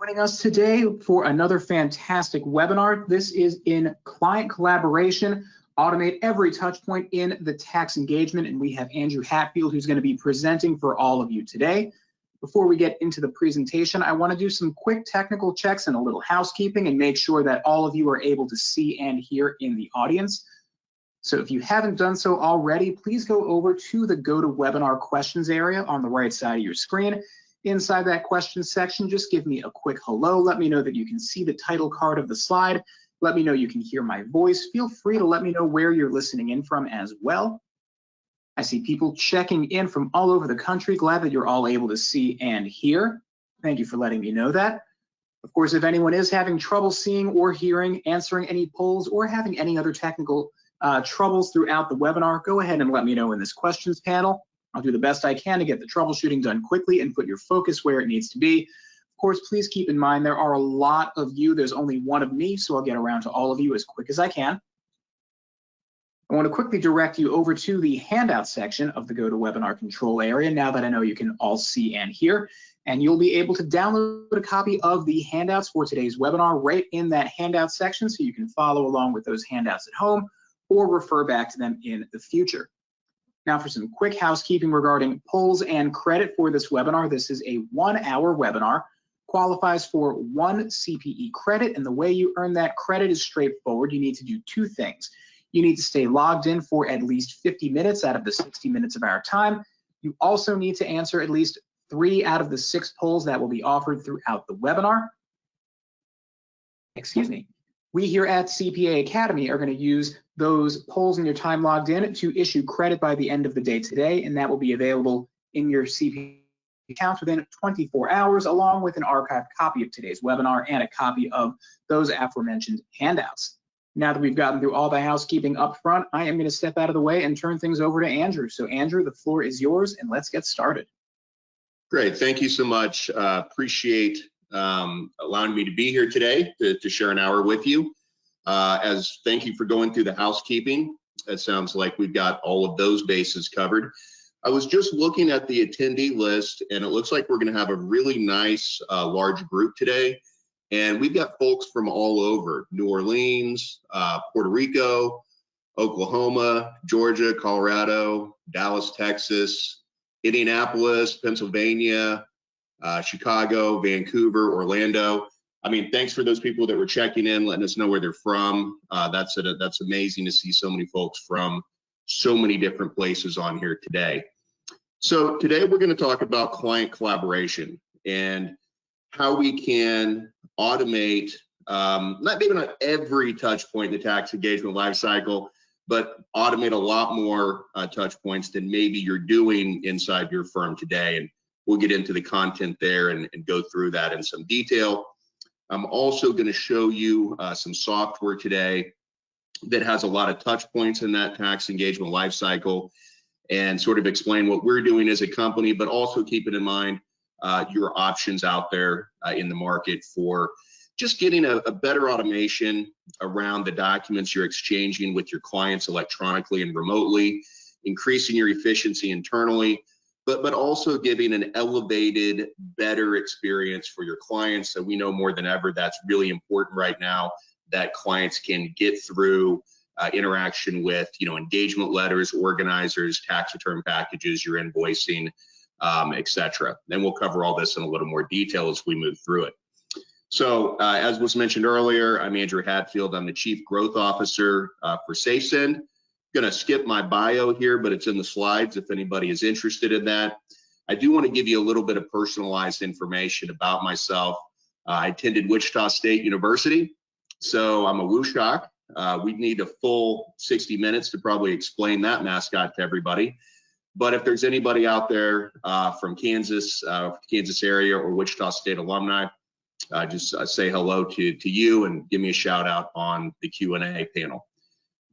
Joining us today for another fantastic webinar. This is in client collaboration, automate every touch point in the tax engagement, and we have Andrew Hatfield who's going to be presenting for all of you today. Before we get into the presentation, I want to do some quick technical checks and a little housekeeping and make sure that all of you are able to see and hear in the audience. So if you haven't done so already, please go over to the Go to Webinar Questions area on the right side of your screen. Inside that questions section, just give me a quick hello. Let me know that you can see the title card of the slide. Let me know you can hear my voice. Feel free to let me know where you're listening in from as well. I see people checking in from all over the country. Glad that you're all able to see and hear. Thank you for letting me know that. Of course, if anyone is having trouble seeing or hearing, answering any polls, or having any other technical troubles throughout the webinar, go ahead and let me know in this questions panel. I'll do the best I can to get the troubleshooting done quickly and put your focus where it needs to be. Of course, please keep in mind there are a lot of you. There's only one of me, so I'll get around to all of you as quick as I can. I want to quickly direct you over to the handout section of the GoToWebinar control area now that I know you can all see and hear. And you'll be able to download a copy of the handouts for today's webinar right in that handout section, so you can follow along with those handouts at home or refer back to them in the future. Now for some quick housekeeping regarding polls and credit for this webinar. This is a 1-hour webinar, qualifies for 1 CPE credit, and the way you earn that credit is straightforward. You need to do 2 things. You need to stay logged in for at least 50 minutes out of the 60 minutes of our time. You also need to answer at least 3 out of the 6 polls that will be offered throughout the webinar. Excuse me. We here at CPA Academy are going to use those polls in your time logged in to issue credit by the end of the day today, and that will be available in your CPA account within 24 hours, along with an archived copy of today's webinar and a copy of those aforementioned handouts. Now that we've gotten through all the housekeeping up front, I am going to step out of the way and turn things over to Andrew. So Andrew, the floor is yours, and let's get started. Great, thank you so much. Appreciate allowing me to be here today to share an hour with you. Thank you for going through the housekeeping. It sounds like we've got all of those bases covered. I was just looking at the attendee list, and it looks like we're going to have a really nice large group today. And we've got folks from all over: New Orleans, Puerto Rico, Oklahoma, Georgia, Colorado, Dallas, Texas, Indianapolis, Pennsylvania, Chicago, Vancouver, Orlando. I mean, thanks for those people that were checking in, letting us know where they're from. That's amazing to see so many folks from so many different places on here today. So today we're going to talk about client collaboration and how we can automate, maybe not every touch point in the tax engagement lifecycle, but automate a lot more touch points than maybe you're doing inside your firm today. And we'll get into the content there and go through that in some detail. I'm also going to show you some software today that has a lot of touch points in that tax engagement lifecycle, and sort of explain what we're doing as a company, but also keeping in mind your options out there in the market for just getting a better automation around the documents you're exchanging with your clients electronically and remotely, increasing your efficiency internally, but also giving an elevated, better experience for your clients. So we know more than ever that's really important right now, that clients can get through interaction with, engagement letters, organizers, tax return packages, your invoicing, etc. And we'll cover all this in a little more detail as we move through it. So as was mentioned earlier, I'm Andrew Hatfield. I'm the Chief Growth Officer for SafeSend. Going to skip my bio here, but it's in the slides if anybody is interested in that. I do want to give you a little bit of personalized information about myself. I attended Wichita State University, so I'm a Wooshawk. We'd need a full 60 minutes to probably explain that mascot to everybody. But if there's anybody out there from Kansas area or Wichita State alumni, just say hello to you and give me a shout out on the Q&A panel.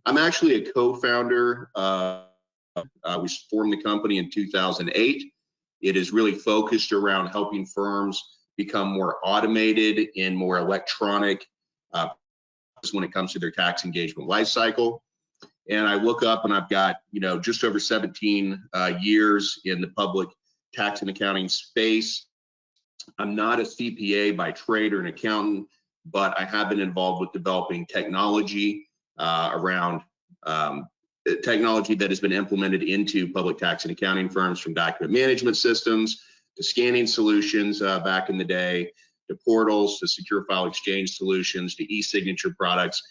I'm actually a co-founder. We formed the company in 2008. It is really focused around helping firms become more automated and more electronic when it comes to their tax engagement lifecycle. And I look up and I've got, just over 17 years in the public tax and accounting space. I'm not a CPA by trade or an accountant, but I have been involved with developing technology around technology that has been implemented into public tax and accounting firms, from document management systems to scanning solutions back in the day, to portals, to secure file exchange solutions, to e-signature products,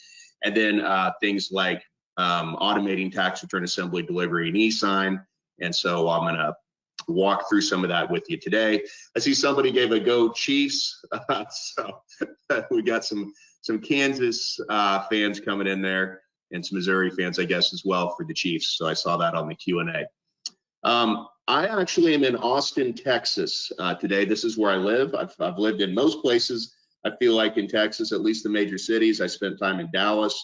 and then things like automating tax return assembly, delivery, and e-sign. And so I'm gonna walk through some of that with you today. I see somebody gave a go Chiefs, so we got some Kansas fans coming in there, and some Missouri fans, I guess, as well for the Chiefs. So I saw that on the Q&A. I actually am in Austin, Texas today. This is where I live. I've lived in most places, I feel like, in Texas, at least the major cities. I spent time in Dallas,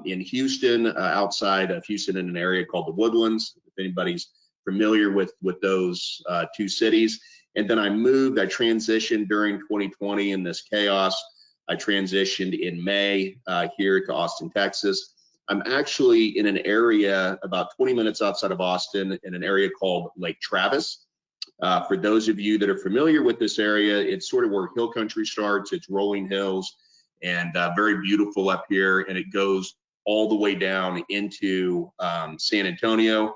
in Houston, outside of Houston, in an area called the Woodlands, if anybody's familiar with those two cities. And then I transitioned during 2020 in this chaos. I transitioned in May here to Austin, Texas. I'm actually in an area about 20 minutes outside of Austin, in an area called Lake Travis. For those of you that are familiar with this area, it's sort of where hill country starts. It's rolling hills and very beautiful up here, and it goes all the way down into San Antonio.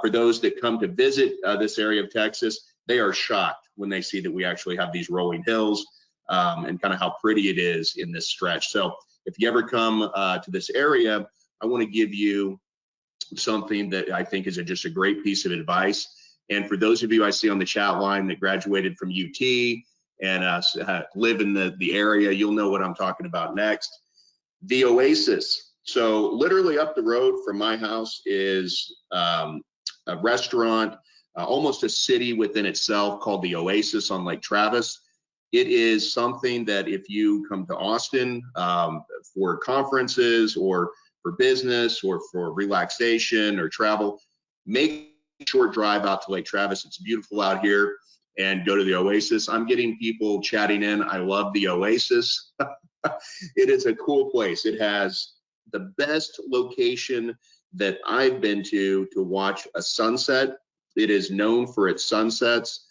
For those that come to visit this area of Texas, they are shocked when they see that we actually have these rolling hills and kind of how pretty it is in this stretch. So if you ever come to this area, I want to give you something that I think is just a great piece of advice. And for those of you I see on the chat line that graduated from UT and live in the area, you'll know what I'm talking about next. The Oasis. So literally up the road from my house is a restaurant, almost a city within itself, called the Oasis on Lake Travis. It is something that if you come to Austin for conferences or for business or for relaxation or travel, make a short drive out to Lake Travis. It's beautiful out here, and go to the Oasis. I'm getting people chatting in. I love the Oasis. It is a cool place. It has the best location that I've been to watch a sunset. It is known for its sunsets.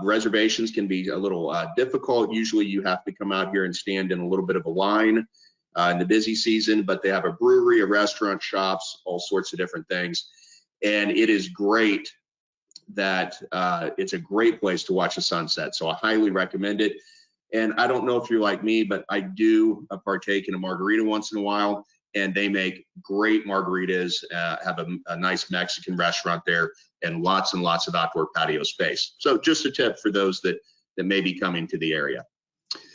Reservations can be a little difficult. Usually you have to come out here and stand in a little bit of a line in the busy season, but they have a brewery, a restaurant, shops, all sorts of different things. And it is great that it's a great place to watch a sunset. So I highly recommend it. And I don't know if you're like me, but I do partake in a margarita once in a while, and they make great margaritas, have a nice Mexican restaurant there, and lots of outdoor patio space. So just a tip for those that may be coming to the area.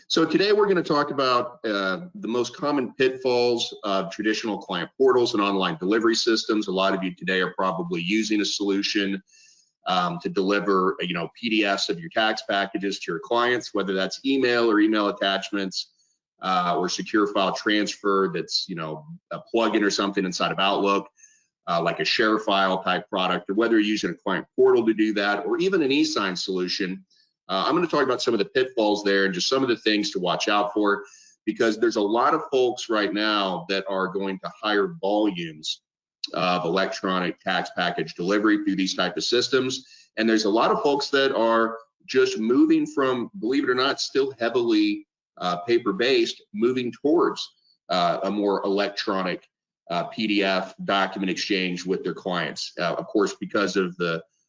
So today we're going to talk about the most common pitfalls of traditional client portals and online delivery systems. A lot of you today are probably using a solution to deliver, PDFs of your tax packages to your clients, whether that's email or email attachments, or secure file transfer that's, a plugin or something inside of Outlook, like a share file type product, or whether you're using a client portal to do that, or even an e-sign solution. I'm going to talk about some of the pitfalls there and just some of the things to watch out for, because there's a lot of folks right now that are going to higher volumes of electronic tax package delivery through these type of systems. And there's a lot of folks that are just moving from, believe it or not, still heavily paper-based, moving towards a more electronic PDF document exchange with their clients. Of course, because of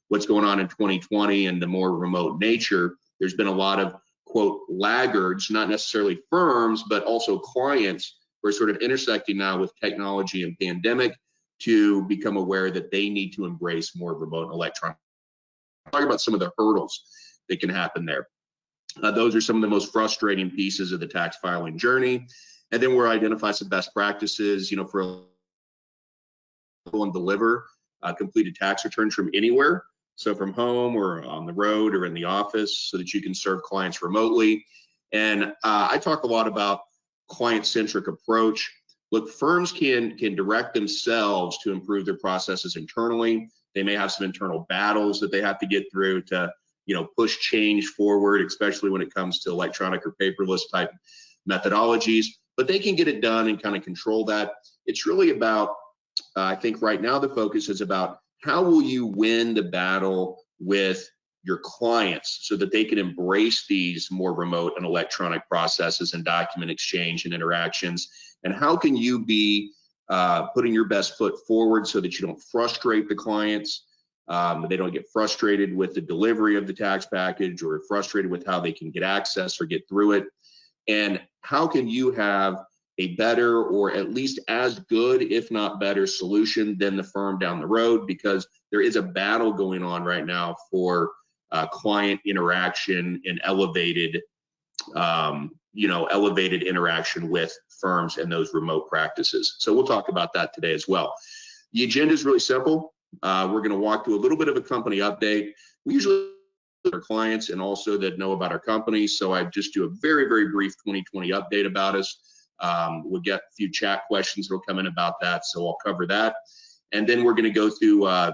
what's going on in 2020 and the more remote nature, there's been a lot of, quote, laggards, not necessarily firms, but also clients who are sort of intersecting now with technology and pandemic to become aware that they need to embrace more remote and electronic. Talk about some of the hurdles that can happen there. Those are some of the most frustrating pieces of the tax filing journey. And then we'll identify some best practices, for and deliver completed tax returns from anywhere. So from home or on the road or in the office, so that you can serve clients remotely. And I talk a lot about client-centric approach. Look, firms can direct themselves to improve their processes internally. They may have some internal battles that they have to get through to, push change forward, especially when it comes to electronic or paperless type methodologies. But they can get it done and kind of control that. It's really about, I think right now the focus is about how will you win the battle with your clients so that they can embrace these more remote and electronic processes and document exchange and interactions? And how can you be putting your best foot forward so that you don't frustrate the clients, they don't get frustrated with the delivery of the tax package or frustrated with how they can get access or get through it? And how can you have a better or at least as good, if not better, solution than the firm down the road? Because there is a battle going on right now for client interaction and elevated, elevated interaction with firms and those remote practices. So we'll talk about that today as well. The agenda is really simple. We're going to walk through a little bit of a company update. We usually our clients and also that know about our company. So I just do a very, very brief 2020 update about us. We'll get a few chat questions that will come in about that. So I'll cover that. And then we're going to go through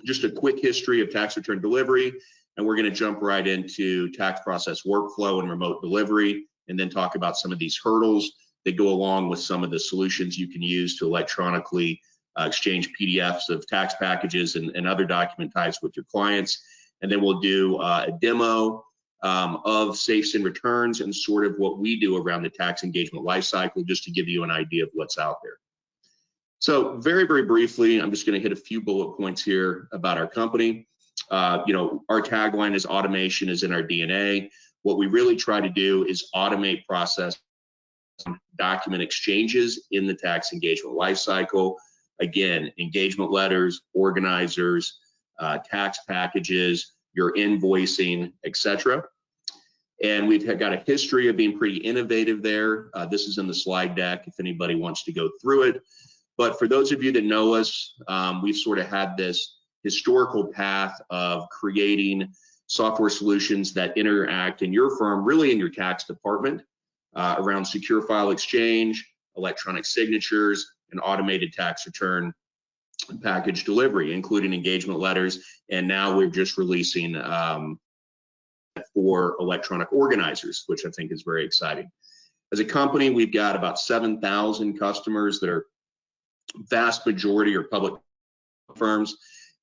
just a quick history of tax return delivery. And we're going to jump right into tax process workflow and remote delivery, and then talk about some of these hurdles that go along with some of the solutions you can use to electronically exchange PDFs of tax packages and other document types with your clients. And then we'll do a demo of SafeSend returns and sort of what we do around the tax engagement lifecycle, just to give you an idea of what's out there. So very, very briefly, I'm just going to hit a few bullet points here about our company. Our tagline is automation is in our DNA. What we really try to do is automate process document exchanges in the tax engagement lifecycle. Again, engagement letters, organizers, tax packages, your invoicing, etc. And we've got a history of being pretty innovative there. This is in the slide deck if anybody wants to go through it. But for those of you that know us, we've sort of had this historical path of creating software solutions that interact in your firm, really in your tax department, around secure file exchange, electronic signatures, and automated tax return package delivery, including engagement letters. And now we're just releasing for electronic organizers, which I think is very exciting. As a company, we've got about 7,000 customers that are vast majority are public firms.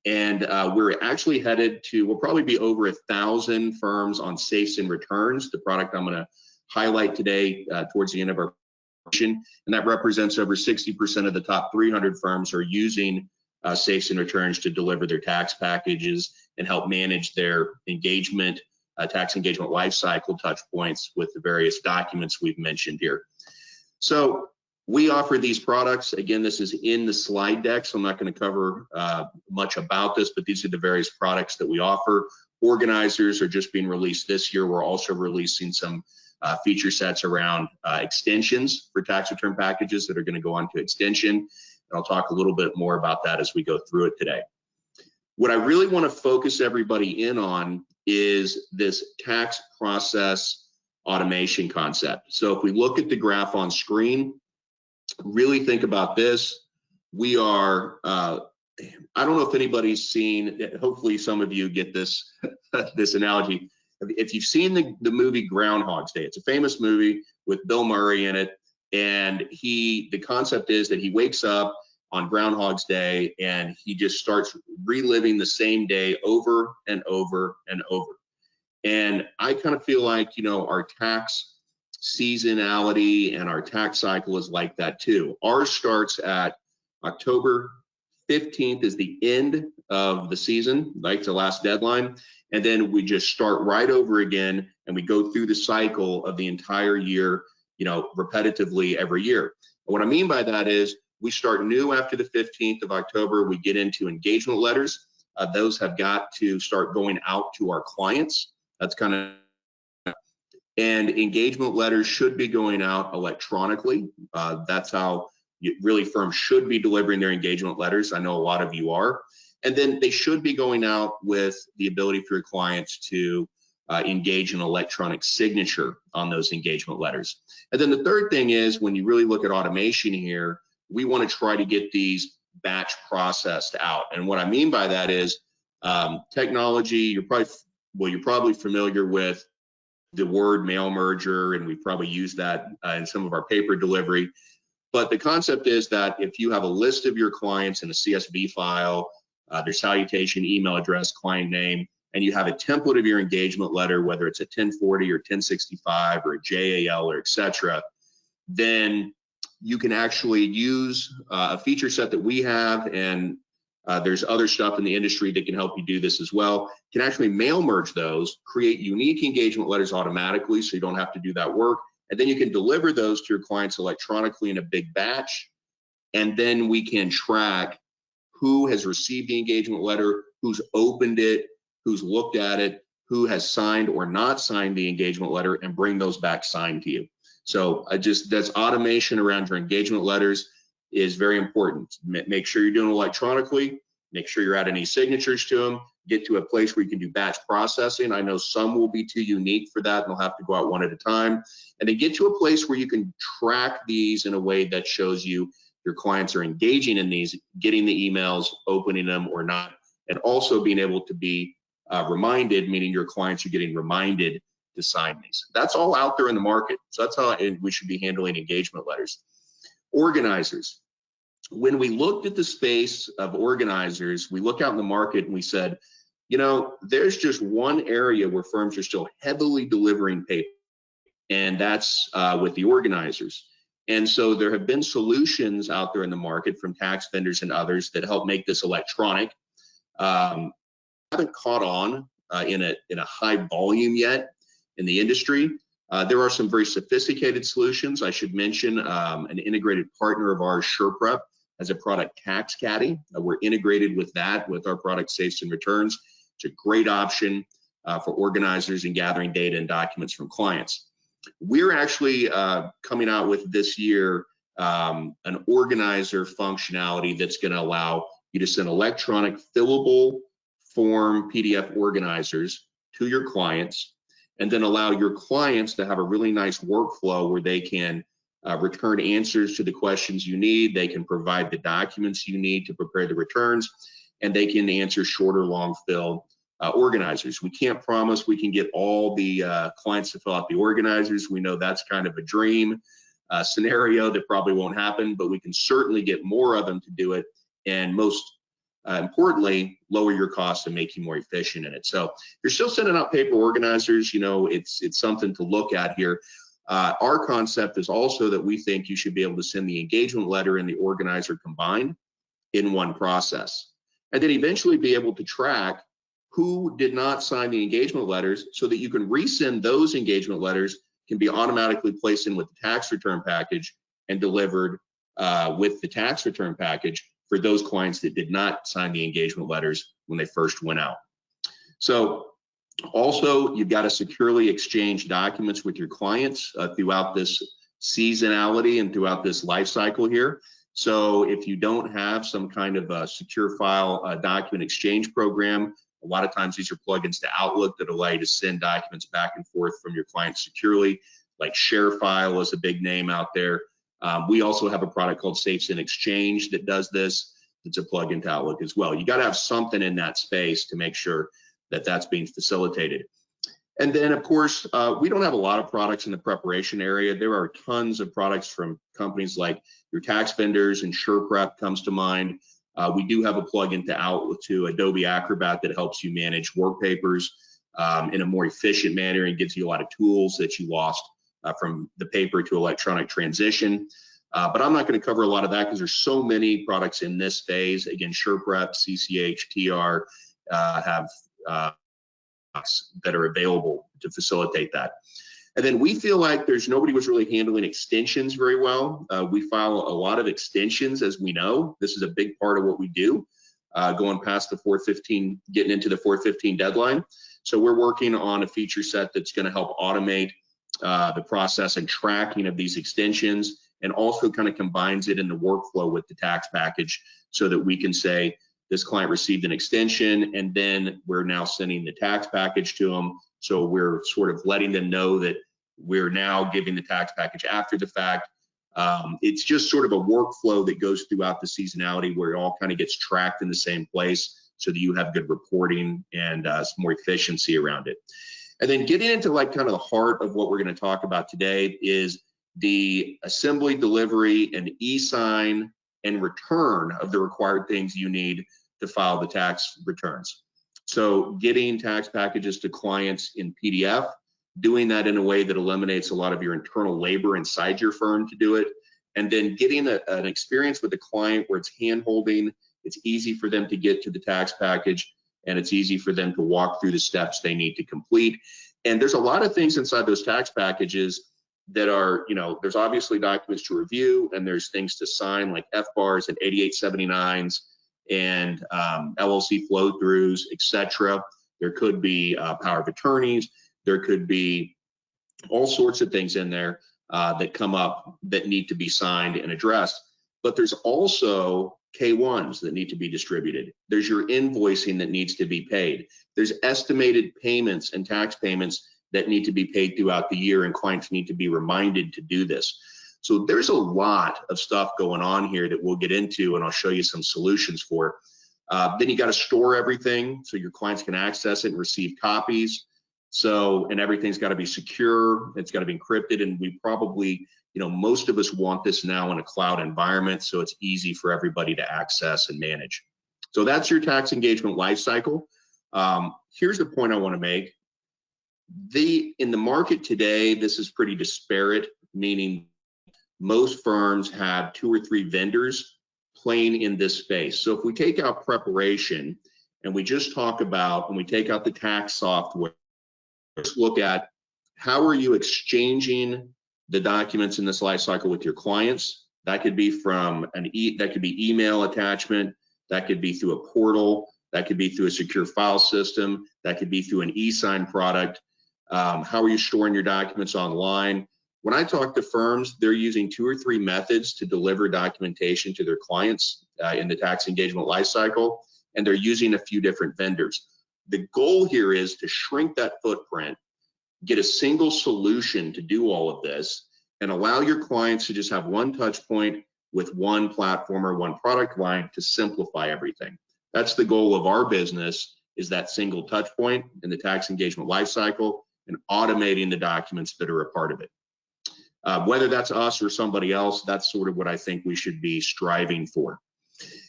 And we're actually headed to, we'll probably be over 1,000 firms on SafeSend returns, the product I'm going to highlight today towards the end of our presentation. And that represents over 60% of the top 300 firms are using SafeSend returns to deliver their tax packages and help manage their engagement, tax engagement lifecycle touch points with the various documents we've mentioned here. So we offer these products. Again, this is in the slide deck, so I'm not going to cover much about this, but these are the various products that we offer. Organizers are just being released this year. We're also releasing some feature sets around extensions for tax return packages that are going to go on to extension. And I'll talk a little bit more about that as we go through it today. What I really want to focus everybody in on is this tax process automation concept. So if we look at the graph on screen, really think about this. We are, I don't know if anybody's seen, hopefully some of you get this, this analogy. If you've seen the movie Groundhog's Day, it's a famous movie with Bill Murray in it. And the concept is that he wakes up on Groundhog's Day and he just starts reliving the same day over and over and over. And I kind of feel like, our tax seasonality and our tax cycle is like that too. Ours starts at October 15th is the end of the season, like the last deadline. And then we just start right over again and we go through the cycle of the entire year, repetitively every year. And what I mean by that is we start new after the 15th of October. We get into engagement letters. Those have got to start going out to our clients. That's kind of, and engagement letters should be going out electronically. That's how really firms should be delivering their engagement letters. I know a lot of you are. And then they should be going out with the ability for your clients to engage in electronic signature on those engagement letters. And then the third thing is, when you really look at automation here, we want to try to get these batch processed out. And what I mean by that is technology. You're probably familiar with the word mail merger, and we probably use that in some of our paper delivery. But the concept is that if you have a list of your clients in a CSV file, their salutation, email address, client name, and you have a template of your engagement letter, whether it's a 1040 or 1065 or a JAL or etc., then you can actually use a feature set that we have, and there's other stuff in the industry that can help you do this as well. You can actually mail merge those, create unique engagement letters automatically so you don't have to do that work, and then you can deliver those to your clients electronically in a big batch, and then we can track who has received the engagement letter, who's opened it, who's looked at it, who has signed or not signed the engagement letter, and bring those back signed to you. So that's automation around your engagement letters is very important. Make sure you're doing it electronically, make sure you're adding any signatures to them, get to a place where you can do batch processing. I know some will be too unique for that and they'll have to go out one at a time. And then get to a place where you can track these in a way that shows you your clients are engaging in these, getting the emails, opening them or not, and also being able to be reminded, meaning your clients are getting reminded to sign these. That's all out there in the market. So that's how we should be handling engagement letters. Organizers. When we looked at the space of organizers, we look out in the market and we said, you know, there's just one area where firms are still heavily delivering paper, and that's with the organizers. And so there have been solutions out there in the market from tax vendors and others that help make this electronic. Haven't caught on in a high volume yet in the industry. There are some very sophisticated solutions. I should mention an integrated partner of ours, SurePrep, has a product, Tax Caddy. We're integrated with that with our product, SafeSend Returns. It's a great option for organizers and gathering data and documents from clients. We're actually coming out with this year an organizer functionality that's going to allow you to send electronic fillable form PDF organizers to your clients, and then allow your clients to have a really nice workflow where they can return answers to the questions you need, they can provide the documents you need to prepare the returns, and they can answer shorter long fill organizers. We can't promise we can get all the clients to fill out the organizers. We know that's kind of a dream scenario that probably won't happen, but we can certainly get more of them to do it, and most importantly, lower your costs and make you more efficient in it. So if you're still sending out paper organizers, you know, it's something to look at here. Our concept is also that we think you should be able to send the engagement letter and the organizer combined in one process, and then eventually be able to track who did not sign the engagement letters so that you can resend those engagement letters, can be automatically placed in with the tax return package and delivered with the tax return package for those clients that did not sign the engagement letters when they first went out. So also, you've got to securely exchange documents with your clients throughout this seasonality and throughout this life cycle here. So if you don't have some kind of a secure file document exchange program, a lot of times these are plugins to Outlook that allow you to send documents back and forth from your clients securely, like ShareFile is a big name out there. We also have a product called SafeSend Exchange that does this. It's a plugin to Outlook as well. You got to have something in that space to make sure that that's being facilitated. And then, of course, we don't have a lot of products in the preparation area. There are tons of products from companies like your tax vendors, and SurePrep comes to mind. We do have a plugin to Outlook, to Adobe Acrobat, that helps you manage work papers in a more efficient manner and gives you a lot of tools that you lost from the paper to electronic transition. But I'm not going to cover a lot of that because there's so many products in this phase. Again, SurePrep, CCH, TR have that are available to facilitate that. And then we feel like there's nobody was really handling extensions very well. We file a lot of extensions, as we know. This is a big part of what we do, going past the 415, getting into the 415 deadline. So we're working on a feature set that's going to help automate the process and tracking of these extensions, and also kind of combines it in the workflow with the tax package so that we can say this client received an extension and then we're now sending the tax package to them. So we're sort of letting them know that we're now giving the tax package after the fact. It's just sort of a workflow that goes throughout the seasonality where it all kind of gets tracked in the same place so that you have good reporting and some more efficiency around it. And then getting into like kind of the heart of what we're going to talk about today is the assembly, delivery, and e-sign and return of the required things you need to file the tax returns. So getting tax packages to clients in PDF, doing that in a way that eliminates a lot of your internal labor inside your firm to do it, and then getting an experience with the client where it's hand-holding, it's easy for them to get to the tax package, and it's easy for them to walk through the steps they need to complete. And there's a lot of things inside those tax packages that are, there's obviously documents to review, and there's things to sign like FBARs and 8879s and LLC flow-throughs, etc. There could be power of attorneys. There could be all sorts of things in there that come up that need to be signed and addressed. But there's also K1s that need to be distributed. There's your invoicing that needs to be paid. There's estimated payments and tax payments that need to be paid throughout the year, and clients need to be reminded to do this. So there's a lot of stuff going on here that we'll get into, and I'll show you some solutions for. Then you got to store everything so your clients can access it and receive copies. And everything's got to be secure, it's got to be encrypted, and we probably, most of us want this now in a cloud environment, so it's easy for everybody to access and manage. So that's your tax engagement lifecycle. Here's the point I want to make. In the market today, this is pretty disparate, meaning most firms have 2 or 3 vendors playing in this space. So if we take out preparation and we just talk about, when we take out the tax software, let's look at how are you exchanging the documents in this life cycle with your clients. That could be from that could be email attachment, that could be through a portal, that could be through a secure file system, that could be through an e-sign product. How are you storing your documents online? When I talk to firms, they're using 2 or 3 methods to deliver documentation to their clients in the tax engagement lifecycle, and they're using a few different vendors. The goal here is to shrink that footprint, get a single solution to do all of this, and allow your clients to just have one touch point with one platform or one product line to simplify everything. That's the goal of our business, is that single touch point in the tax engagement lifecycle and automating the documents that are a part of it. Whether that's us or somebody else, that's sort of what I think we should be striving for.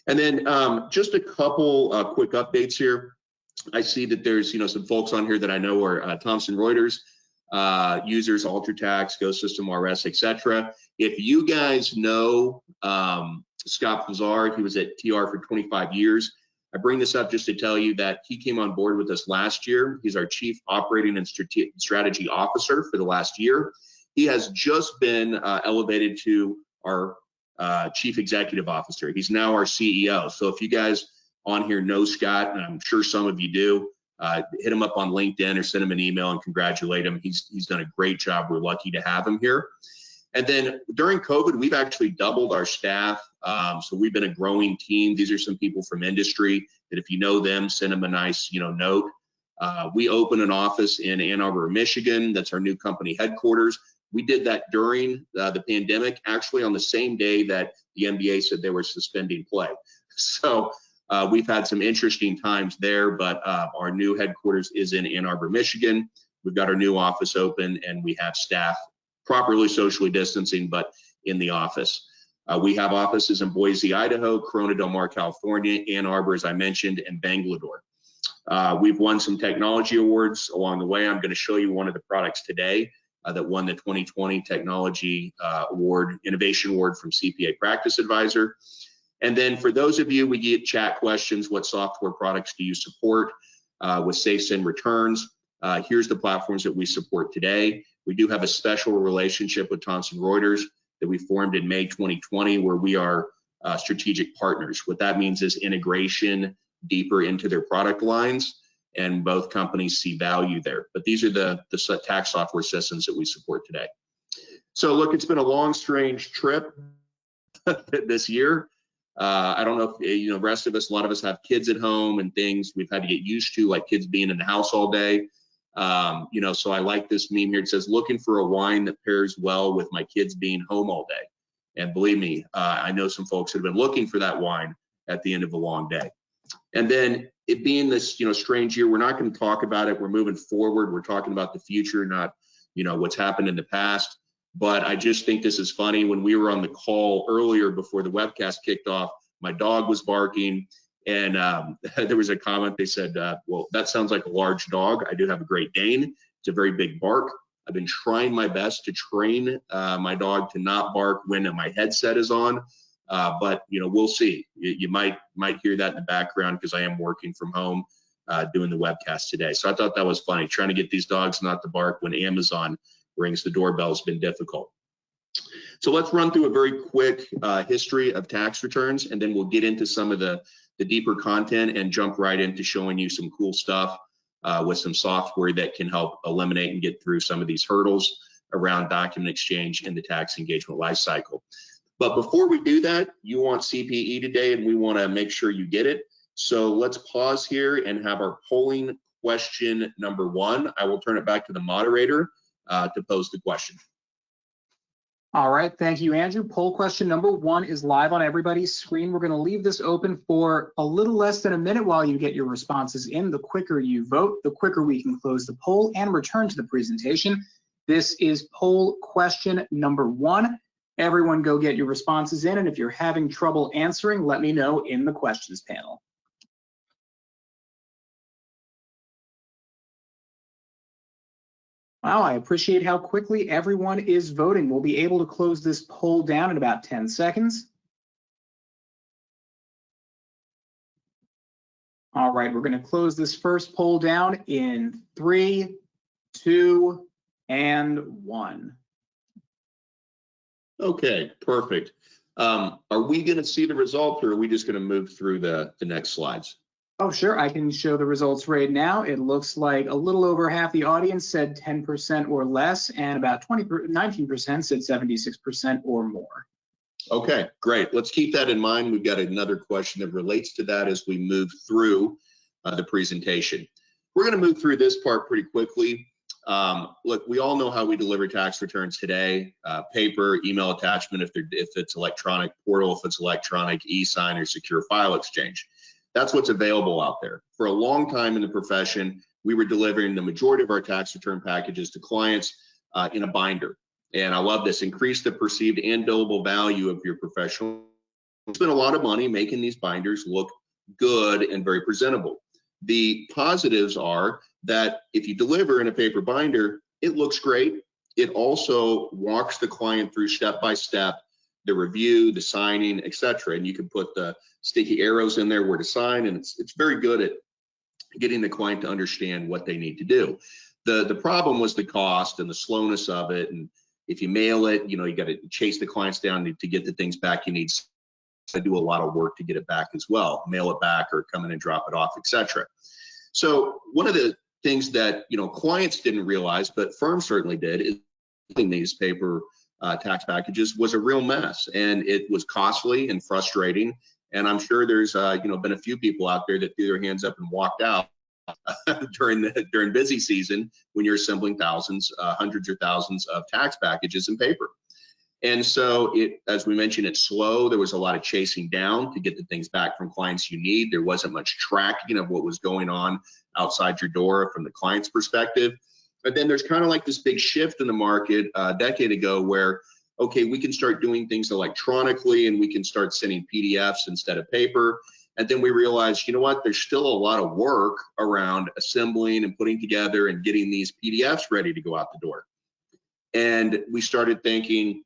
And then just a couple quick updates here. I see that there's some folks on here that I know are Thomson Reuters users, UltraTax, GoSystem RS, etc. If you guys know Scott Fazard, he was at TR for 25 years. I bring this up just to tell you that he came on board with us last year. He's our Chief Operating and Strategy Officer for the last year. He has just been elevated to our Chief Executive Officer. He's now our CEO. So if you guys on here know Scott, and I'm sure some of you do, hit him up on LinkedIn or send him an email and congratulate him. He's done a great job. We're lucky to have him here. And then during COVID, we've actually doubled our staff. So we've been a growing team. These are some people from industry that if you know them, send them a nice note. We opened an office in Ann Arbor, Michigan. That's our new company headquarters. We did that during the pandemic, actually on the same day that the NBA said they were suspending play. So we've had some interesting times there, but our new headquarters is in Ann Arbor, Michigan. We've got our new office open, and we have staff properly socially distancing, but in the office. We have offices in Boise, Idaho, Corona Del Mar, California, Ann Arbor, as I mentioned, and Bangalore. We've won some technology awards along the way. I'm going to show you one of the products today that won the 2020 Technology Award, Innovation Award from CPA Practice Advisor. And then for those of you, we get chat questions. What software products do you support with SafeSend returns? Here's the platforms that we support today. We do have a special relationship with Thomson Reuters that we formed in May 2020, where we are strategic partners. What that means is integration deeper into their product lines, and both companies see value there. But these are the tax software systems that we support today. So look, it's been a long, strange trip this year. I don't know if the rest of us, a lot of us have kids at home and things we've had to get used to, like kids being in the house all day. So I like this meme here. It says, looking for a wine that pairs well with my kids being home all day. And believe me, I know some folks that have been looking for that wine at the end of a long day. And then it being this, strange year, we're not going to talk about it. We're moving forward. We're talking about the future, not, what's happened in the past. But I just think this is funny. When we were on the call earlier before the webcast kicked off, my dog was barking. And there was a comment, they said, well, that sounds like a large dog. I do have a Great Dane. It's a very big bark. I've been trying my best to train my dog to not bark when my headset is on, but we'll see. You might hear that in the background because I am working from home doing the webcast today. So I thought that was funny. Trying to get these dogs not to bark when Amazon rings the doorbell has been difficult. So let's run through a very quick history of tax returns, and then we'll get into some of the deeper content and jump right into showing you some cool stuff with some software that can help eliminate and get through some of these hurdles around document exchange in the tax engagement lifecycle. But before we do that, you want CPE today, and we want to make sure you get it. So let's pause here and have our polling question number 1. I will turn it back to the moderator to pose the question. All right, thank you, Andrew. Poll question number 1 is live on everybody's screen. We're going to leave this open for a little less than a minute while you get your responses in. The quicker you vote, the quicker we can close the poll and return to the presentation. This is poll question number 1. Everyone go get your responses in, and if you're having trouble answering, let me know in the questions panel. Wow, I appreciate how quickly everyone is voting. We'll be able to close this poll down in about 10 seconds. All right, we're going to close this first poll down in 3, 2, and 1. Okay, perfect. Are we going to see the results, or are we just going to move through the next slides? Oh, sure. I can show the results right now. It looks like a little over half the audience said 10% or less, and about 19% said 76% or more. Okay, great. Let's keep that in mind. We've got another question that relates to that as we move through the presentation. We're going to move through this part pretty quickly. Look, we all know how we deliver tax returns today: paper, email attachment if it's electronic, portal if it's electronic, e-sign, or secure file exchange. That's what's available out there. For a long time in the profession, we were delivering the majority of our tax return packages to clients in a binder. And I love this: increase the perceived and billable value of your professional. Spend a lot of money making these binders look good and very presentable. The positives are that if you deliver in a paper binder, it looks great. It also walks the client through step by step the review, the signing, etc. And you can put the sticky arrows in there where to sign, and it's very good at getting the client to understand what they need to do. The problem was the cost and the slowness of it, and if you mail it, you got to chase the clients down to get the things back. You need to do a lot of work to get it back as well, mail it back or come in and drop it off, etc. So one of the things that clients didn't realize, but firms certainly did, is these paper tax packages was a real mess, and it was costly and frustrating. And I'm sure there's been a few people out there that threw their hands up and walked out during busy season when you're assembling thousands, hundreds or thousands of tax packages in paper. And so as we mentioned, it's slow. There was a lot of chasing down to get the things back from clients you need. There wasn't much tracking of what was going on outside your door from the client's perspective. But then there's kind of like this big shift in the market a decade ago where, okay, we can start doing things electronically and we can start sending PDFs instead of paper. And then we realized, you know what, there's still a lot of work around assembling and putting together and getting these PDFs ready to go out the door. And we started thinking,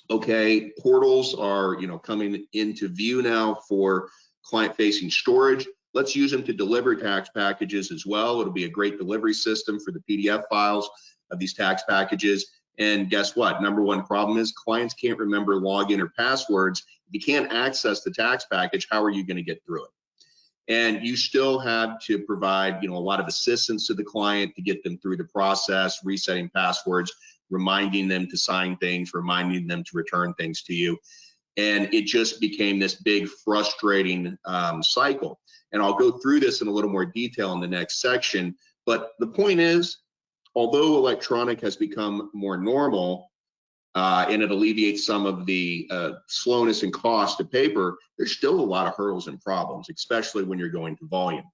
okay, portals are coming into view now for client-facing storage. Let's use them to deliver tax packages as well. It'll be a great delivery system for the PDF files of these tax packages. And guess what? Number one problem is clients can't remember login or passwords. If you can't access the tax package, how are you going to get through it? And you still have to provide, a lot of assistance to the client to get them through the process, resetting passwords, reminding them to sign things, reminding them to return things to you. And it just became this big frustrating cycle. And I'll go through this in a little more detail in the next section. But the point is, although electronic has become more normal and it alleviates some of the slowness and cost of paper, there's still a lot of hurdles and problems, especially when you're going to volume.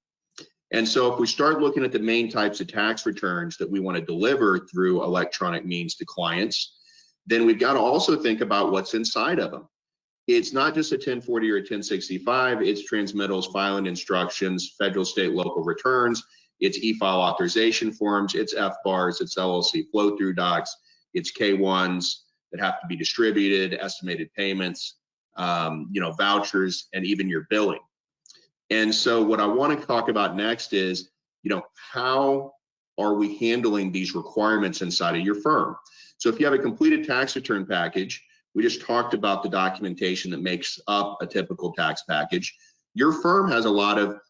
And so if we start looking at the main types of tax returns that we want to deliver through electronic means to clients, then we've got to also think about what's inside of them. It's not just a 1040 or a 1065, it's transmittals, filing instructions, federal, state, local returns, it's e-file authorization forms, it's FBARs, it's LLC flow-through docs, it's K1s that have to be distributed, estimated payments, vouchers, and even your billing. And so what I want to talk about next is, how are we handling these requirements inside of your firm? So if you have a completed tax return package, we just talked about the documentation that makes up a typical tax package. Your firm has a lot of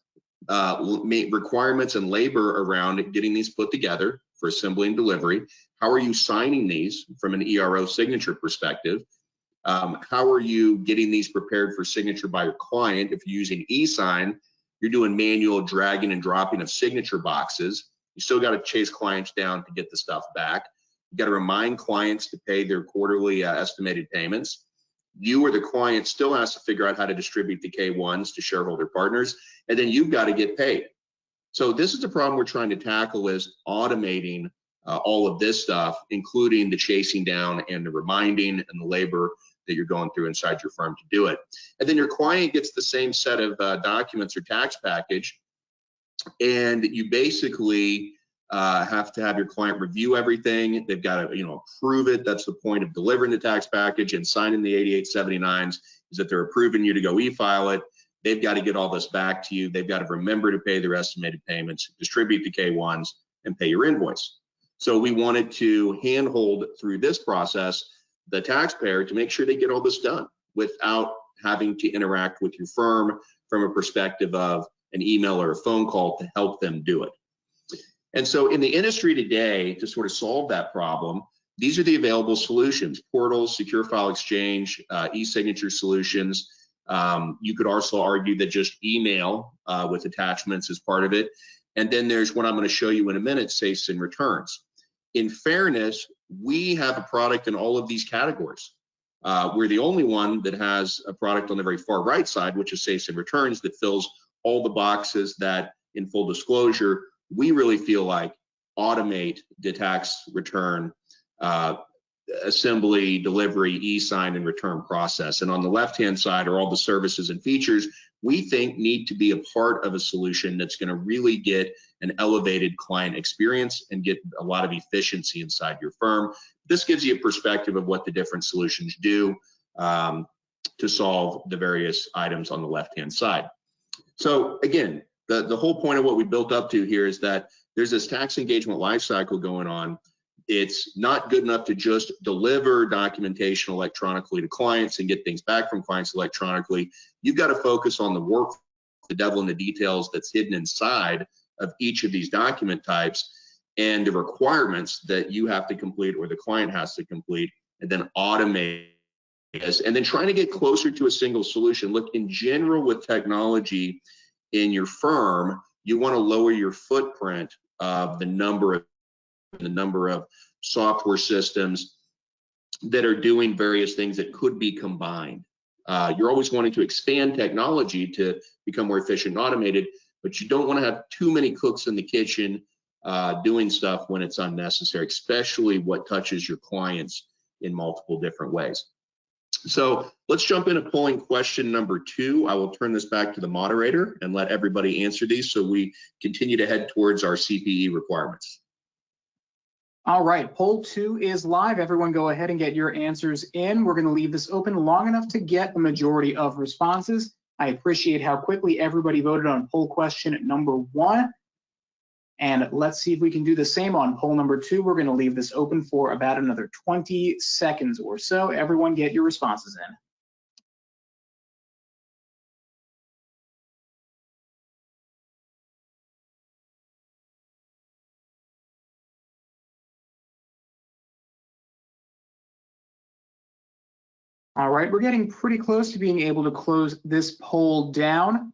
requirements and labor around getting these put together for assembly and delivery. How are you signing these from an ERO signature perspective? How are you getting these prepared for signature by your client? If you're using e-sign, you're doing manual dragging and dropping of signature boxes. You still got to chase clients down to get the stuff back. You got to remind clients to pay their quarterly estimated payments. You or the client still has to figure out how to distribute the K1s to shareholder partners, and then you've got to get paid. So this is the problem we're trying to tackle, is automating all of this stuff, including the chasing down and the reminding and the labor that you're going through inside your firm to do it. And then your client gets the same set of documents or tax package, and you basically have to have your client review everything. They've got to, approve it. That's the point of delivering the tax package and signing the 8879s, is that they're approving you to go e-file it. They've got to get all this back to you. They've got to remember to pay their estimated payments, distribute the K1s, and pay your invoice. So we wanted to handhold through this process the taxpayer to make sure they get all this done without having to interact with your firm from a perspective of an email or a phone call to help them do it. And so in the industry today, to sort of solve that problem, these are the available solutions: portals, secure file exchange, e-signature solutions. You could also argue that just email with attachments is part of it. And then there's what I'm going to show you in a minute, SafeSend returns. In fairness, we have a product in all of these categories. We're the only one that has a product on the very far right side, which is SafeSend returns, that fills all the boxes that, in full disclosure, we really feel like automate the tax return assembly, delivery, e-sign, and return process. And on the left-hand side are all the services and features we think need to be a part of a solution that's going to really get an elevated client experience and get a lot of efficiency inside your firm. This gives you a perspective of what the different solutions do to solve the various items on the left-hand side. So again, the whole point of what we built up to here is that there's this tax engagement lifecycle going on. It's not good enough to just deliver documentation electronically to clients and get things back from clients electronically. You've got to focus on the work, the devil in the details that's hidden inside of each of these document types, and the requirements that you have to complete or the client has to complete, and then automate this, and then trying to get closer to a single solution. Look, in general, with technology in your firm, you want to lower your footprint of the number of software systems that are doing various things that could be combined. You're always wanting to expand technology to become more efficient and automated, but you don't want to have too many cooks in the kitchen doing stuff when it's unnecessary, especially what touches your clients in multiple different ways. So let's jump into polling question number 2. I will turn this back to the moderator and let everybody answer these so we continue to head towards our CPE requirements. All right, poll 2 is live. Everyone go ahead and get your answers in. We're going to leave this open long enough to get the majority of responses. I appreciate how quickly everybody voted on poll question number 1. And let's see if we can do the same on poll number 2. We're going to leave this open for about another 20 seconds or so. Everyone get your responses in. All right, we're getting pretty close to being able to close this poll down.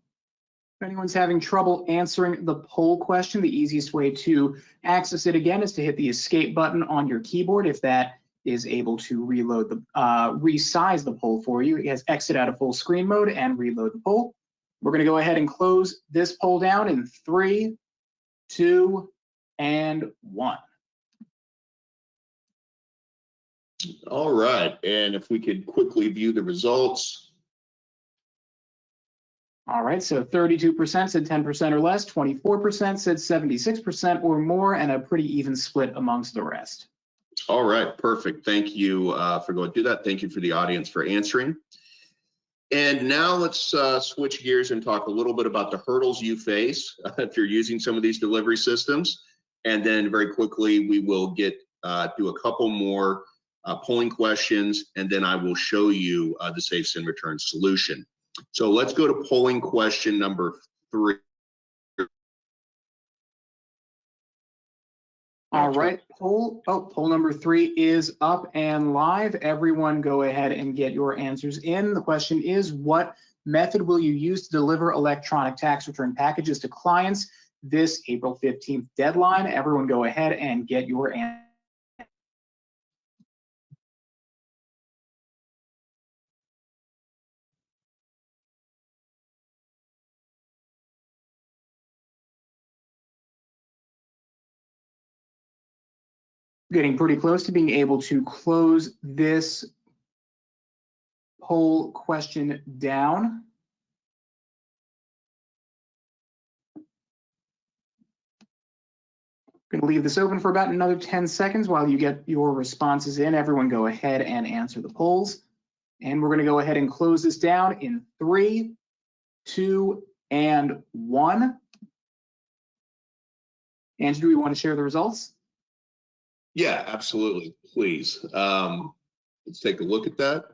If anyone's having trouble answering the poll question, the easiest way to access it again is to hit the escape button on your keyboard. If that is able to reload the resize the poll for you, it has exit out of full screen mode and reload the poll. We're going to go ahead and close this poll down in 3, 2, and 1. All right, and if we could quickly view the results. All right, so 32% said 10% or less, 24% said 76% or more, and a pretty even split amongst the rest. All right, perfect. Thank you for going through that. Thank you for the audience for answering. And now let's switch gears and talk a little bit about the hurdles you face if you're using some of these delivery systems. And then very quickly, we will get through a couple more polling questions, and then I will show you the SafeSend return solution. So let's go to polling question number 3. All right, poll number 3 is up and live. Everyone go ahead and get your answers in. The question is, what method will you use to deliver electronic tax return packages to clients this April 15th deadline? Everyone go ahead and get your answer. Getting pretty close to being able to close this poll question down. Going to leave this open for about another 10 seconds while you get your responses in. Everyone go ahead and answer the polls. And we're going to go ahead and close this down in 3, 2, and 1. Andrew, do we want to share the results? Yeah, absolutely. Please. Let's take a look at that.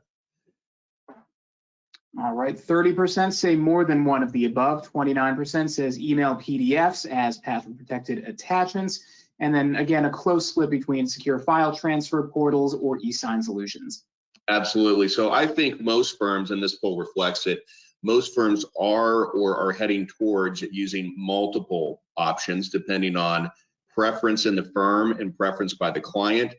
All right, 30% say more than one of the above, 29% says email PDFs as password protected attachments, and then again, a close split between secure file transfer portals or e-sign solutions. Absolutely. So I think most firms, and this poll reflects it, most firms are or are heading towards using multiple options depending on preference in the firm and preference by the client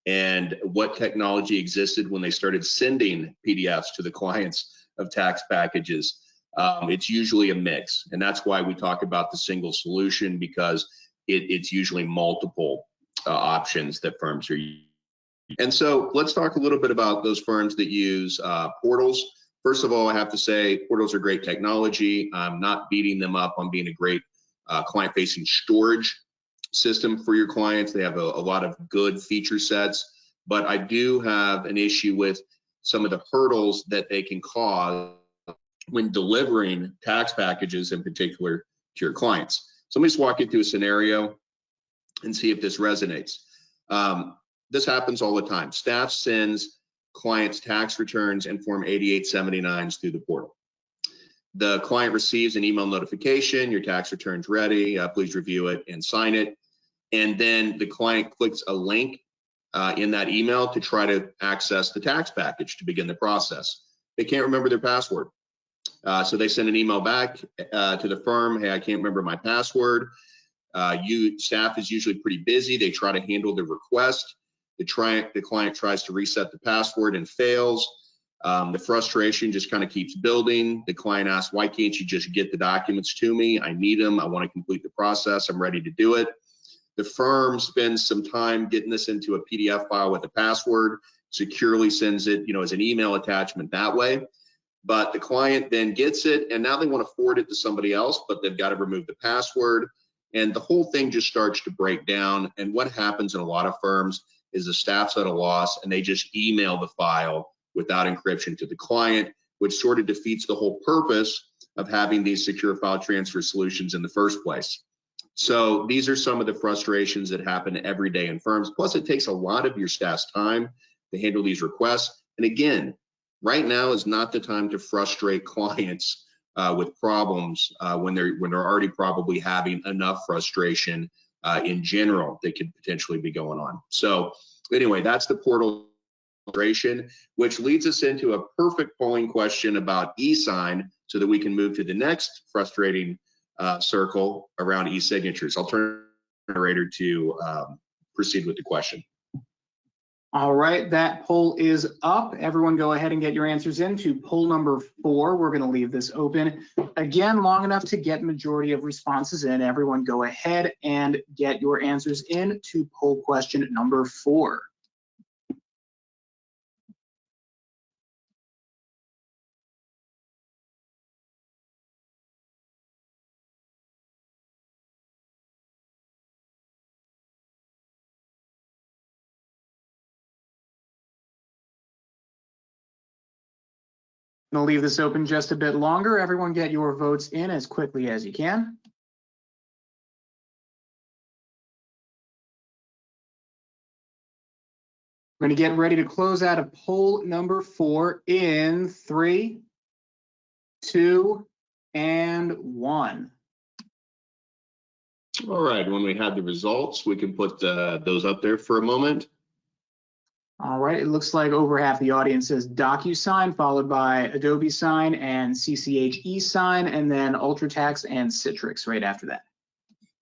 and what technology existed when they started sending PDFs to the clients of tax packages. It's usually a mix, and that's why we talk about the single solution, because it's usually multiple options that firms are using. And so let's talk a little bit about those firms that use portals. First of all, I have to say portals are great technology. I'm not beating them up on being a great client-facing storage system for your clients. They have a lot of good feature sets, but I do have an issue with some of the hurdles that they can cause when delivering tax packages in particular to your clients. So let me just walk you through a scenario and see if this resonates. This happens all the time. Staff sends clients tax returns and Form 8879s through the portal. The client receives an email notification, your tax return's ready, please review it and sign it. And then the client clicks a link in that email to try to access the tax package to begin the process. They can't remember their password. So they send an email back to the firm, hey, I can't remember my password. Staff is usually pretty busy. They try to handle the request. The client tries to reset the password and fails. The frustration just kind of keeps building. The client asks, why can't you just get the documents to me? I need them. I want to complete the process. I'm ready to do it. The firm spends some time getting this into a PDF file with a password, securely sends it, as an email attachment that way. But the client then gets it, and now they want to forward it to somebody else, but they've got to remove the password. And the whole thing just starts to break down. And what happens in a lot of firms is the staff's at a loss and they just email the file without encryption to the client, which sort of defeats the whole purpose of having these secure file transfer solutions in the first place. So these are some of the frustrations that happen every day in firms. Plus, it takes a lot of your staff's time to handle these requests. And again, right now is not the time to frustrate clients with problems when they're already probably having enough frustration in general that could potentially be going on. So anyway, that's the portal frustration, which leads us into a perfect polling question about e-sign so that we can move to the next frustrating circle around e-signatures. I'll turn the moderator to proceed with the question. All right, that poll is up. Everyone go ahead and get your answers in to poll number 4. We're going to leave this open again long enough to get majority of responses in. Everyone go ahead and get your answers in to poll question number 4. I'll leave this open just a bit longer. Everyone get your votes in as quickly as you can. We're going to get ready to close out of poll number 4 in 3, 2, and 1. All right, when we have the results, we can put those up there for a moment. All right, it looks like over half the audience says DocuSign, followed by Adobe Sign and CCH eSign, and then UltraTax and Citrix right after that.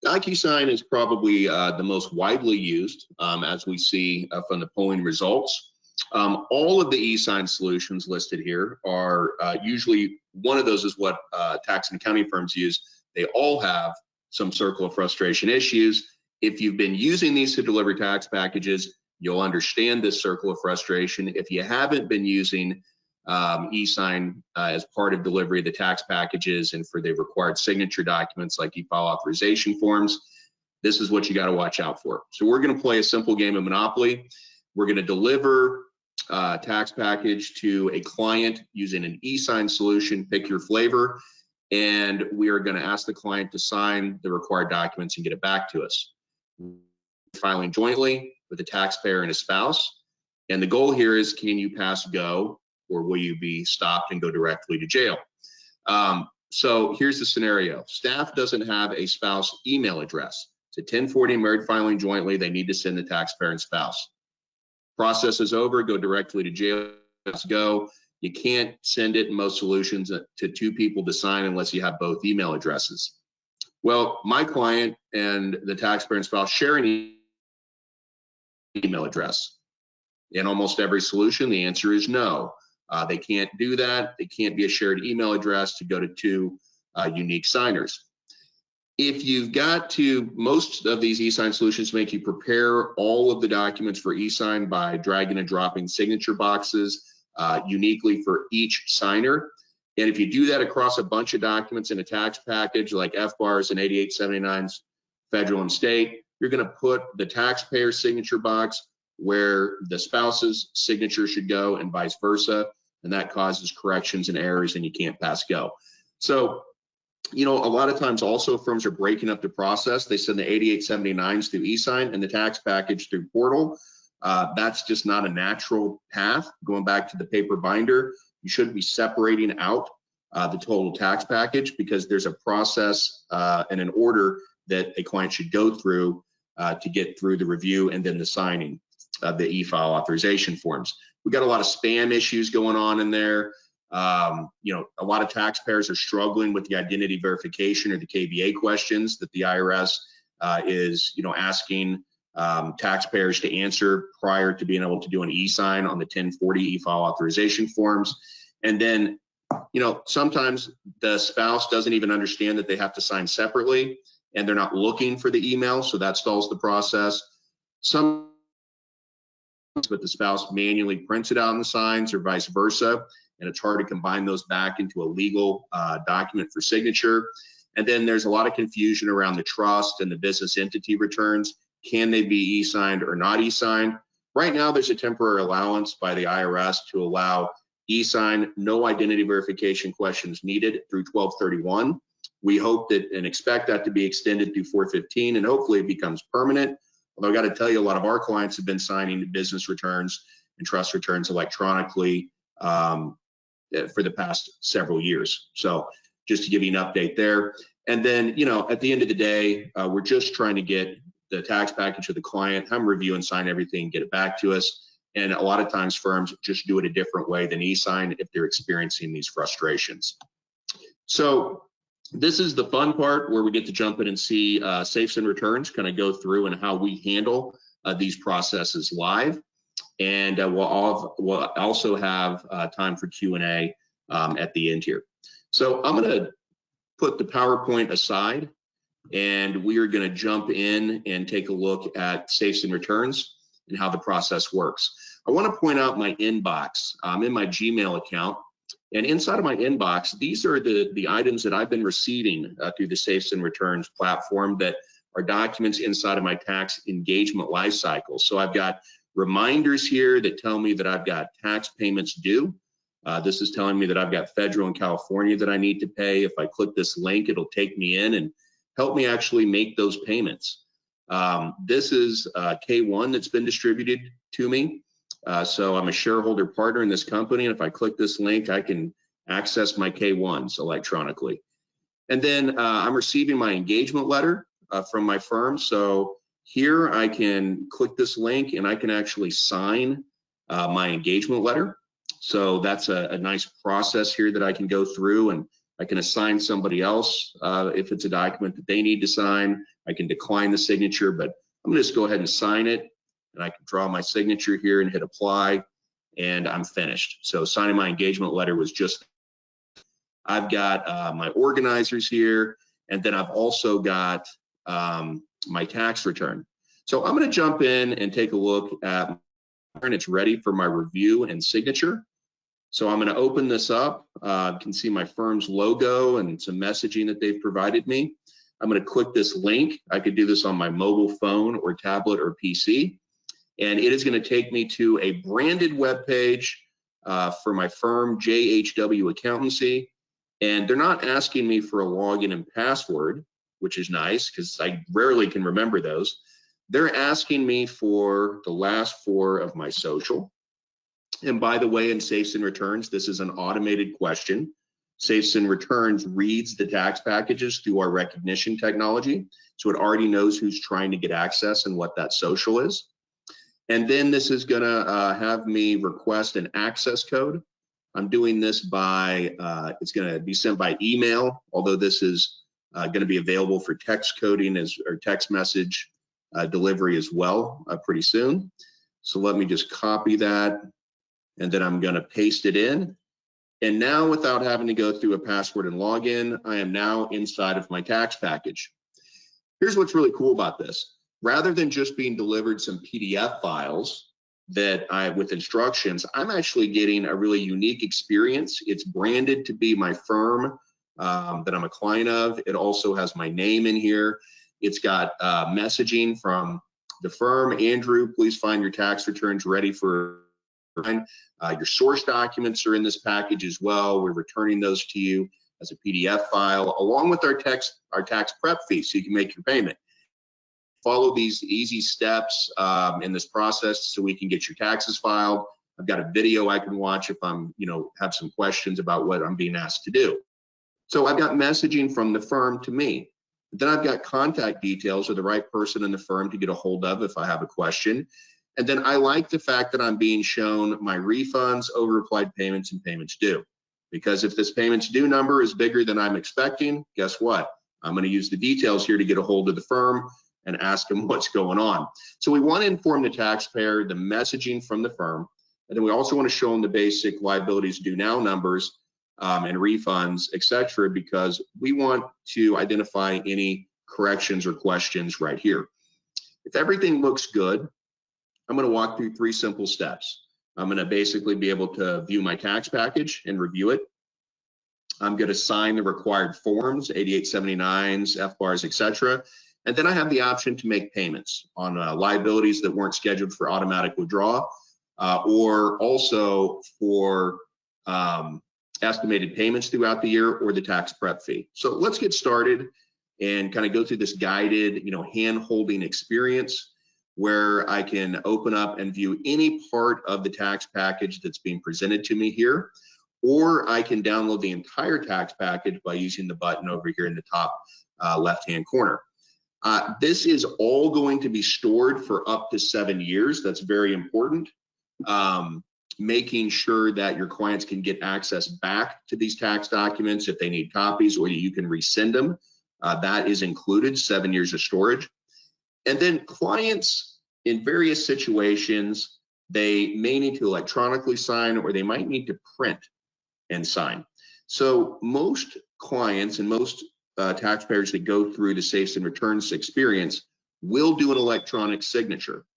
DocuSign is probably the most widely used, as we see from the polling results. All of the eSign solutions listed here are usually, one of those is what tax and accounting firms use. They all have some circle of frustration issues. If you've been using these to deliver tax packages, you'll understand this circle of frustration. If you haven't been using eSign as part of delivery of the tax packages and for the required signature documents like e-file authorization forms, this is what you got to watch out for. So we're going to play a simple game of Monopoly. We're going to deliver a tax package to a client using an eSign solution, pick your flavor, and we are going to ask the client to sign the required documents and get it back to us. Filing jointly with the taxpayer and a spouse. And the goal here is, can you pass go, or will you be stopped and go directly to jail? So here's the scenario. Staff doesn't have a spouse email address. It's a 1040 married filing jointly. They need to send the taxpayer and spouse. Process is over, go directly to jail, pass go. You can't send it in most solutions to 2 people to sign unless you have both email addresses. Well, my client and the taxpayer and spouse share an email address. In almost every solution, the answer is no. They can't do that. They can't be a shared email address to go to 2 unique signers. If you've got to, most of these eSign solutions make you prepare all of the documents for eSign by dragging and dropping signature boxes uniquely for each signer. And if you do that across a bunch of documents in a tax package like FBARs and 8879s, federal and state, you're going to put the taxpayer signature box where the spouse's signature should go and vice versa. And that causes corrections and errors and you can't pass go. So, you know, a lot of times also firms are breaking up the process. They send the 8879s through eSign and the tax package through portal. That's just not a natural path. Going back to the paper binder, you shouldn't be separating out the total tax package, because there's a process and an order that a client should go through to get through the review and then the signing of the e-file authorization forms. We got a lot of spam issues going on in there. You know, a lot of taxpayers are struggling with the identity verification or the KBA questions that the IRS is, you know, asking taxpayers to answer prior to being able to do an e-sign on the 1040 e-file authorization forms. And then, you know, sometimes the spouse doesn't even understand that they have to sign separately and they're not looking for the email, so that stalls the process. But the spouse manually prints it out on the signs or vice versa, and it's hard to combine those back into a legal document for signature. And then there's a lot of confusion around the trust and the business entity returns. Can they be e-signed or not e-signed? Right now, there's a temporary allowance by the IRS to allow e-sign, no identity verification questions needed through 12/31. We hope that and expect that to be extended through 4/15, and hopefully it becomes permanent. Although I got to tell you, a lot of our clients have been signing business returns and trust returns electronically for the past several years. So just to give you an update there. And then, you know, at the end of the day, we're just trying to get the tax package to the client, have them review and sign everything, get it back to us. And a lot of times firms just do it a different way than e-sign if they're experiencing these frustrations. So this is the fun part where we get to jump in and see SafeSend returns kind of go through and how we handle these processes live. And we'll also have time for Q&A at the end here. So I'm going to put the PowerPoint aside, and we are going to jump in and take a look at SafeSend returns and how the process works. I want to point out my inbox. I'm in my Gmail account, and inside of my inbox, these are the items that I've been receiving through the SafeSend returns platform that are documents inside of my tax engagement lifecycle. So I've got reminders here that tell me that I've got tax payments due. This is telling me that I've got federal in California that I need to pay. If I click this link, it'll take me in and help me actually make those payments. This is K1 that's been distributed to me. So I'm a shareholder partner in this company, and if I click this link, I can access my K1s electronically. And then I'm receiving my engagement letter from my firm. So here I can click this link and I can actually sign my engagement letter. So that's a nice process here that I can go through, and I can assign somebody else if it's a document that they need to sign. I can decline the signature, but I'm gonna just go ahead and sign it, and I can draw my signature here and hit apply, and I'm finished. So signing my engagement letter was just, I've got my organizers here, and then I've also got my tax return. So I'm gonna jump in and take a look at, and it's ready for my review and signature. So I'm going to open this up. You can see my firm's logo and some messaging that they've provided me. I'm going to click this link. I could do this on my mobile phone or tablet or PC. And it is going to take me to a branded web page for my firm, JHW Accountancy. And they're not asking me for a login and password, which is nice because I rarely can remember those. They're asking me for the last 4 of my social. And by the way, in SafeSend Returns, this is an automated question. SafeSend Returns reads the tax packages through our recognition technology. So it already knows who's trying to get access and what that social is. And then this is gonna have me request an access code. I'm doing this by, it's gonna be sent by email, although this is gonna be available for text coding or text message delivery as well pretty soon. So let me just copy that, and then I'm gonna paste it in. And now, without having to go through a password and login, I am now inside of my tax package. Here's what's really cool about this. Rather than just being delivered some PDF files that with instructions, I'm actually getting a really unique experience. It's branded to be my firm that I'm a client of. It also has my name in here. It's got messaging from the firm. Andrew, please find your tax returns ready for your source documents are in this package as well. We're returning those to you as a PDF file, along with our tax prep fee, so you can make your payment. Follow these easy steps in this process so we can get your taxes filed. I've got a video I can watch if I'm, have some questions about what I'm being asked to do. So I've got messaging from the firm to me. Then I've got contact details of the right person in the firm to get a hold of if I have a question. And then I like the fact that I'm being shown my refunds, over-applied payments, and payments due. Because if this payments due number is bigger than I'm expecting, guess what? I'm going to use the details here to get a hold of the firm and ask them what's going on. So we want to inform the taxpayer the messaging from the firm, and then we also want to show them the basic liabilities due now numbers and refunds, etc., because we want to identify any corrections or questions right here. If everything looks good, I'm going to walk through 3 simple steps. I'm going to basically be able to view my tax package and review it. I'm going to sign the required forms, 8879s, FBARs, etc. And then I have the option to make payments on liabilities that weren't scheduled for automatic withdrawal or also for estimated payments throughout the year or the tax prep fee. So let's get started and kind of go through this guided, hand-holding experience where I can open up and view any part of the tax package that's being presented to me here, or I can download the entire tax package by using the button over here in the top left-hand corner. This is all going to be stored for up to 7 years. That's very important. Making sure that your clients can get access back to these tax documents if they need copies, or you can resend them. That is included, 7 years of storage. And then clients in various situations, they may need to electronically sign, or they might need to print and sign. So most clients and most taxpayers that go through the SafeSend Returns experience will do an electronic signature.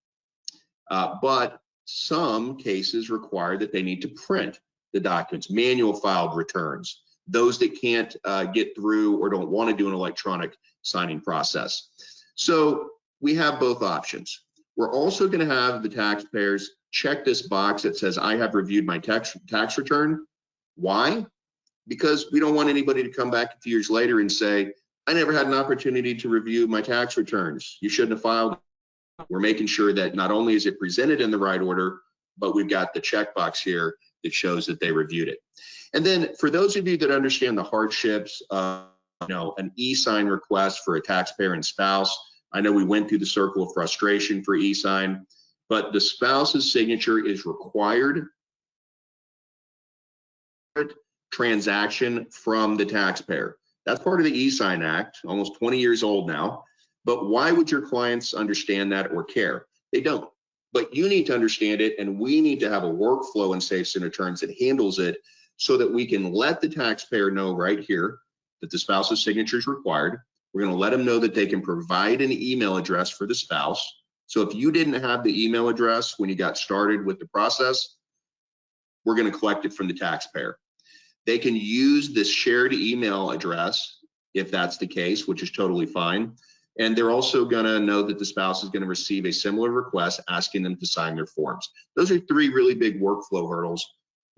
But some cases require that they need to print the documents, manual filed returns, those that can't get through or don't want to do an electronic signing process. So we have both options. We're also going to have the taxpayers check this box that says, I have reviewed my tax return, Why? Because we don't want anybody to come back a few years later and say, I never had an opportunity to review my tax returns. You shouldn't have filed. We're making sure that not only is it presented in the right order, but we've got the checkbox here that shows that they reviewed it. And then for those of you that understand the hardships of an e-sign request for a taxpayer and spouse, I know we went through the circle of frustration for e-sign, but the spouse's signature is required transaction from the taxpayer. That's part of the e-sign act, almost 20 years old now. But why would your clients understand that or care? They don't. But you need to understand it, and we need to have a workflow in SafeSend Returns that handles it so that we can let the taxpayer know right here that the spouse's signature is required. We're going to let them know that they can provide an email address for the spouse. So if you didn't have the email address when you got started with the process, we're going to collect it from the taxpayer. They can use this shared email address if that's the case, which is totally fine. And they're also going to know that the spouse is going to receive a similar request asking them to sign their forms. Those are three really big workflow hurdles.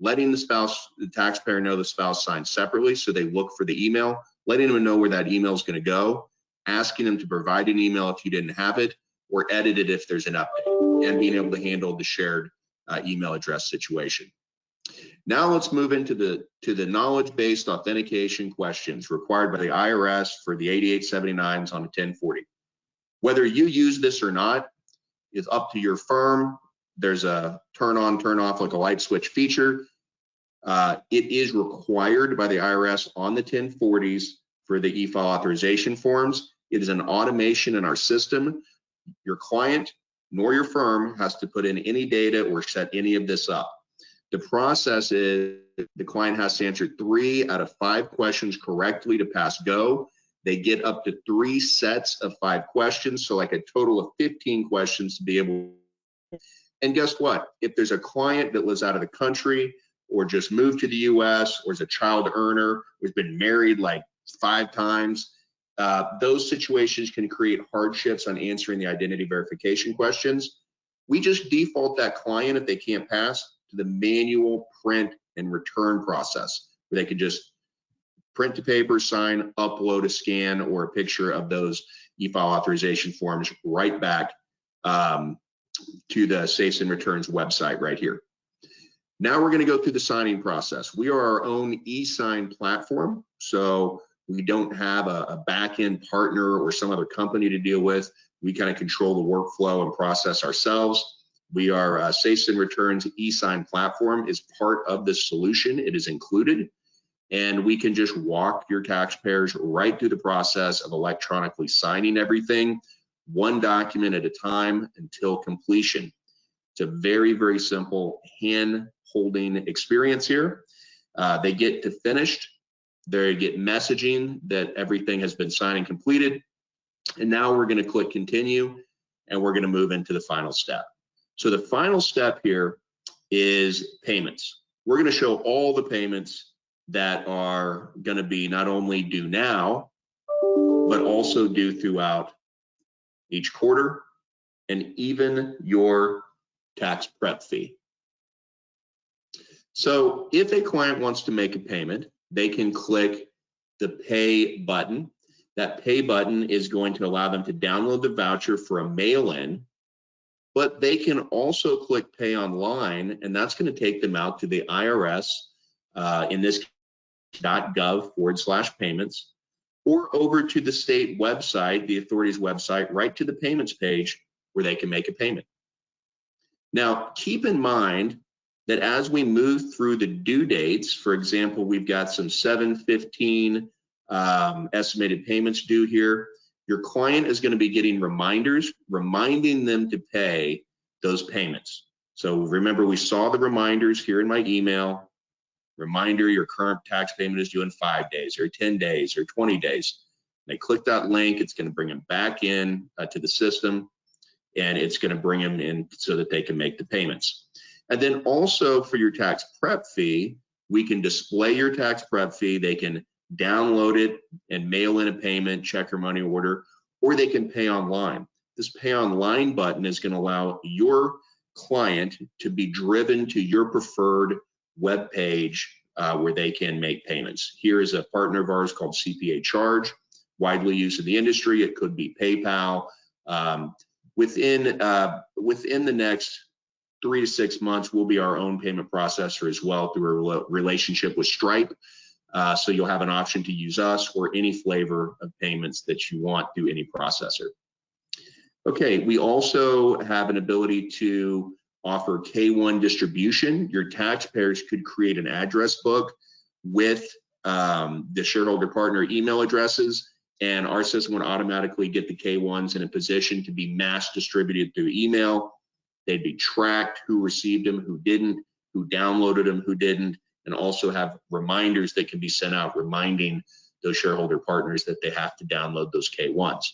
Letting the taxpayer know the spouse signed separately, so they look for the email, letting them know where that email is going to go, asking them to provide an email if you didn't have it, or edit it if there's an update, and being able to handle the shared email address situation. Now let's move into the knowledge-based authentication questions required by the IRS for the 8879s on a 1040. Whether you use this or not is up to your firm. There's a turn on, turn off like a light switch feature. It is required by the IRS on the 1040s for the e-file authorization forms. It is an automation in our system. Your client nor your firm has to put in any data or set any of this up. The process is the client has to answer 3 out of 5 questions correctly to pass go. They get up to 3 sets of 5 questions, so like a total of 15 questions to be able. And guess what? If there's a client that lives out of the country or just moved to the US or is a child earner or has been married like 5 times, those situations can create hardships on answering the identity verification questions. We just default that client, if they can't pass, to the manual print and return process, where they can just print the paper, sign, upload a scan or a picture of those e-file authorization forms right back to the SafeSend Returns website right here. Now we're going to go through the signing process. We are our own e-sign platform, so we don't have a back-end partner or some other company to deal with. We kind of control the workflow and process ourselves. We are SafeSend Returns e-sign platform is part of this solution. It is included, and we can just walk your taxpayers right through the process of electronically signing everything, one document at a time until completion. It's a very, very simple hand-holding experience here. They get to finished, they get messaging that everything has been signed and completed, and now we're going to click continue, and we're going to move into the final step. So the final step here is payments. We're going to show all the payments that are going to be not only due now, but also due throughout each quarter, and even your tax prep fee. So if a client wants to make a payment, they can click the pay button. That pay button is going to allow them to download the voucher for a mail-in, but they can also click pay online, and that's going to take them out to the IRS, in this .gov/payments, or over to the state website, the authority's website, right to the payments page where they can make a payment. Now, keep in mind that as we move through the due dates, for example, we've got some 7/15 estimated payments due here. Your client is going to be getting reminders, reminding them to pay those payments. So remember, we saw the reminders here in my email. Reminder, your current tax payment is due in 5 days or 10 days or 20 days. They click that link, it's going to bring them back in to the system, and it's going to bring them in so that they can make the payments. And then also for your tax prep fee, we can display your tax prep fee. They can download it and mail in a payment, check or money order, or they can pay online. This pay online button is going to allow your client to be driven to your preferred web page where they can make payments. Here is a partner of ours called CPA Charge, widely used in the industry. It could be PayPal. Within the next 3 to 6 months, we'll be our own payment processor as well through a relationship with Stripe. So you'll have an option to use us or any flavor of payments that you want through any processor. Okay, we also have an ability to offer K1 distribution. Your taxpayers could create an address book with the shareholder partner email addresses, and our system would automatically get the K1s in a position to be mass distributed through email. They'd be tracked, who received them, who didn't, who downloaded them, who didn't, and also have reminders that can be sent out reminding those shareholder partners that they have to download those K1s.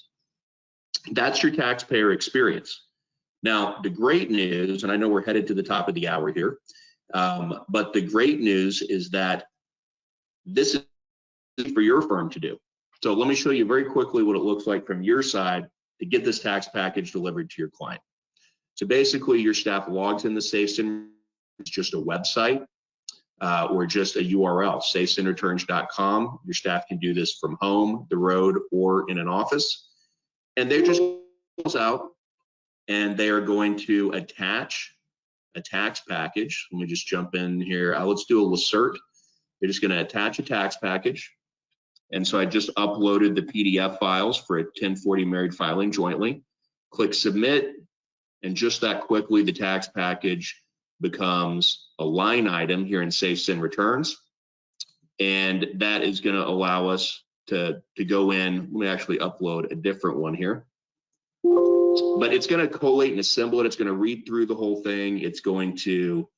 That's your taxpayer experience. Now, the great news, and I know we're headed to the top of the hour here, but the great news is that this is for your firm to do. So let me show you very quickly what it looks like from your side to get this tax package delivered to your client. So basically, your staff logs in the SafeSend. It's just a website or just a URL, SafeSendReturns.com. Your staff can do this from home, the road, or in an office. And they just goes out and they are going to attach a tax package. Let me just jump in here. Let's do a Lacert. They're just going to attach a tax package. And so I just uploaded the PDF files for a 1040 married filing jointly. Click submit, and just that quickly, the tax package becomes a line item here in SafeSend Returns. And that is going to allow us to go in. Let me actually upload a different one here. But it's going to collate and assemble it. It's going to read through the whole thing. It's going to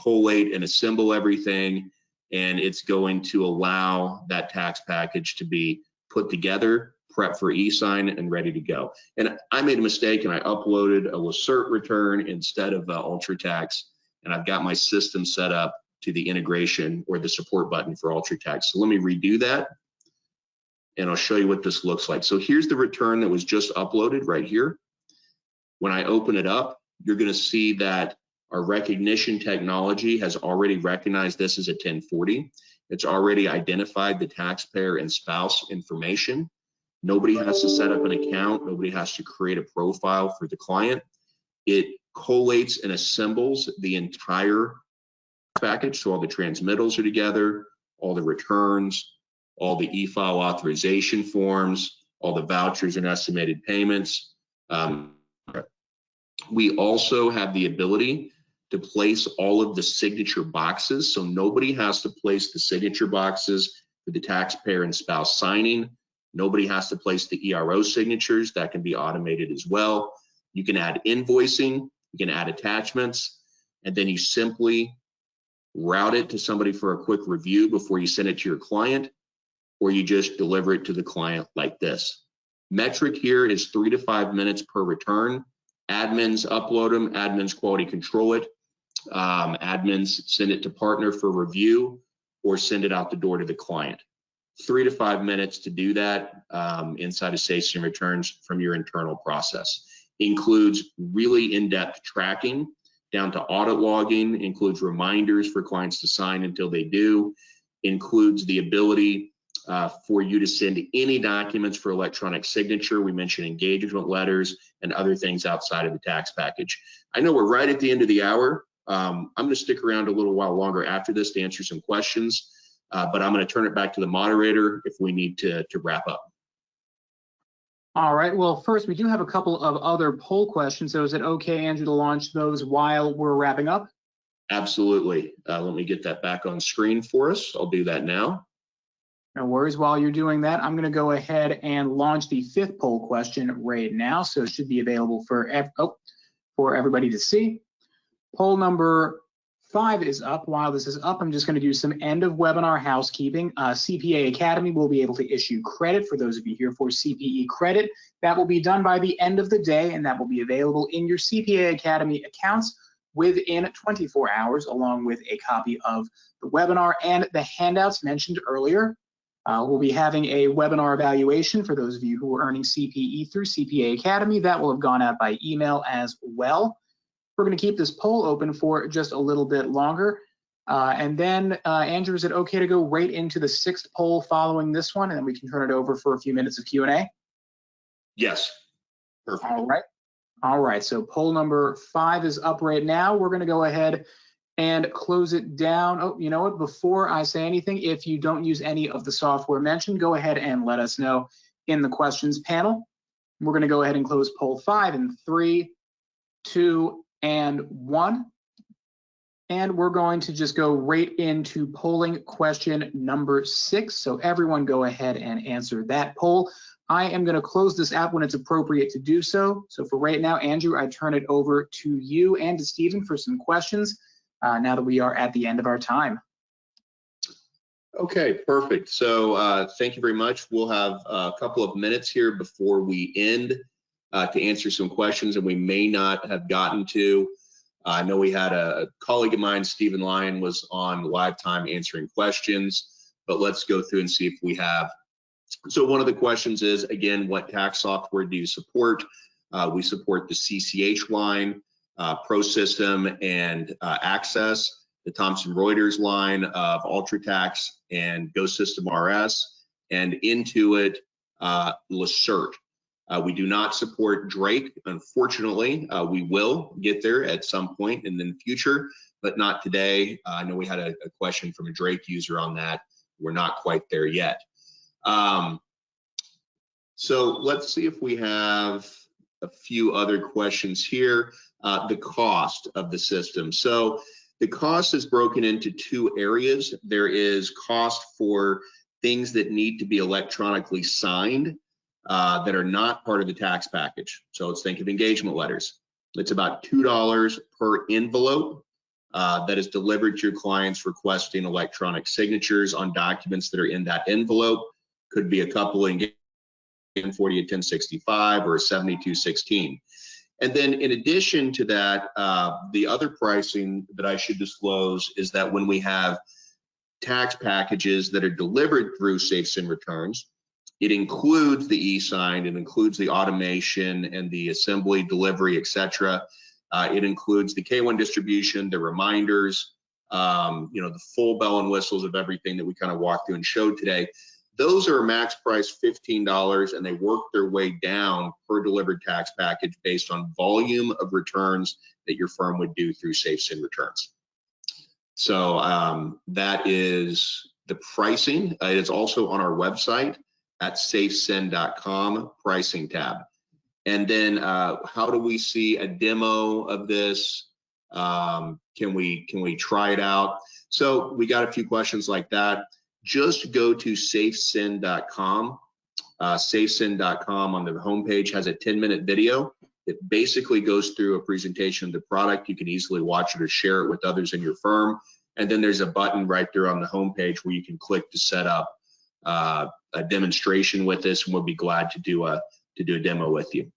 collate and assemble everything. And it's going to allow that tax package to be put together, prepped for e-sign, and ready to go. And I made a mistake and I uploaded a Lacert return instead of UltraTax, and I've got my system set up to the integration or the support button for UltraTax. So let me redo that, and I'll show you what this looks like. So here's the return that was just uploaded right here. When I open it up, you're going to see that our recognition technology has already recognized this as a 1040. It's already identified the taxpayer and spouse information. Nobody has to set up an account. Nobody has to create a profile for the client. It collates and assembles the entire package. So all the transmittals are together, all the returns, all the e-file authorization forms, all the vouchers and estimated payments. We also have the ability to place all of the signature boxes. So nobody has to place the signature boxes for the taxpayer and spouse signing. Nobody has to place the ERO signatures. That can be automated as well. You can add invoicing, you can add attachments, and then you simply route it to somebody for a quick review before you send it to your client, or you just deliver it to the client like this. Metric here is 3 to 5 minutes per return. Admins upload them, admins quality control it, admins send it to partner for review, or send it out the door to the client. 3 to 5 minutes to do that inside of SafeSend Returns from your internal process. Includes really in-depth tracking down to audit logging, includes reminders for clients to sign until they do, includes the ability for you to send any documents for electronic signature. We mentioned engagement letters and other things outside of the tax package. I know we're right at the end of the hour. I'm going to stick around a little while longer after this to answer some questions, but I'm going to turn it back to the moderator if we need to wrap up. All right, well, first we do have a couple of other poll questions. So is it okay, Andrew, to launch those while we're wrapping up? Absolutely. Let me get that back on screen for us. I'll do that now. No worries. While you're doing that, I'm going to go ahead and launch the 5th poll question right now. So it should be available for everybody to see. Poll number 5 is up. While this is up, I'm just going to do some end of webinar housekeeping. CPA Academy will be able to issue credit for those of you here for CPE credit. That will be done by the end of the day, and that will be available in your CPA Academy accounts within 24 hours, along with a copy of the webinar and the handouts mentioned earlier. We'll be having a webinar evaluation for those of you who are earning CPE through CPA Academy. That will have gone out by email as well. We're going to keep this poll open for just a little bit longer. And then, Andrew, is it okay to go right into the 6th poll following this one, and then we can turn it over for a few minutes of Q&A? Yes. Perfect. All right. All right, so poll number 5 is up right now. We're gonna go ahead and close it down. Oh, you know what, before I say anything, if you don't use any of the software mentioned, go ahead and let us know in the questions panel. We're gonna go ahead and close poll 5 in 3, 2, and 1. And we're going to just go right into polling question number 6. So everyone go ahead and answer that poll. I am going to close this app when it's appropriate to do so. So for right now, Andrew, I turn it over to you and to Stephen for some questions now that we are at the end of our time. Okay, perfect. So thank you very much. We'll have a couple of minutes here before we end to answer some questions that we may not have gotten to. I know we had a colleague of mine, Stephen Lyon, was on live time answering questions, but let's go through and see if we have. So one of the questions is, again, what tax software do you support? We support the CCH line, ProSystem, and Access, the Thomson Reuters line of UltraTax and GoSystem RS, and Intuit, Lacert. We do not support Drake, unfortunately. We will get there at some point in the future, but not today. I know we had a question from a Drake user on that. We're not quite there yet. So let's see if we have a few other questions here. The cost of the system. So the cost is broken into 2 areas. There is cost for things that need to be electronically signed that are not part of the tax package. So let's think of engagement letters. It's about $2 per envelope that is delivered to your clients requesting electronic signatures on documents that are in that envelope. Could be a couple of 40 at 1065 or 7216. And then in addition to that, the other pricing that I should disclose is that when we have tax packages that are delivered through SafeSend returns, it includes the e-sign, it includes the automation and the assembly, delivery, etc. It includes the K1 distribution, the reminders, the full bell and whistles of everything that we kind of walked through and showed today. Those are max price $15, and they work their way down per delivered tax package based on volume of returns that your firm would do through SafeSend returns. So that is the pricing. It is also on our website at SafeSend.com pricing tab. And then how do we see a demo of this? Can we try it out? So we got a few questions like that. Just go to SafeSend.com. SafeSend.com on the homepage has a 10-minute video. It basically goes through a presentation of the product. You can easily watch it or share it with others in your firm. And then there's a button right there on the homepage where you can click to set up a demonstration with us, and we'll be glad to do a demo with you.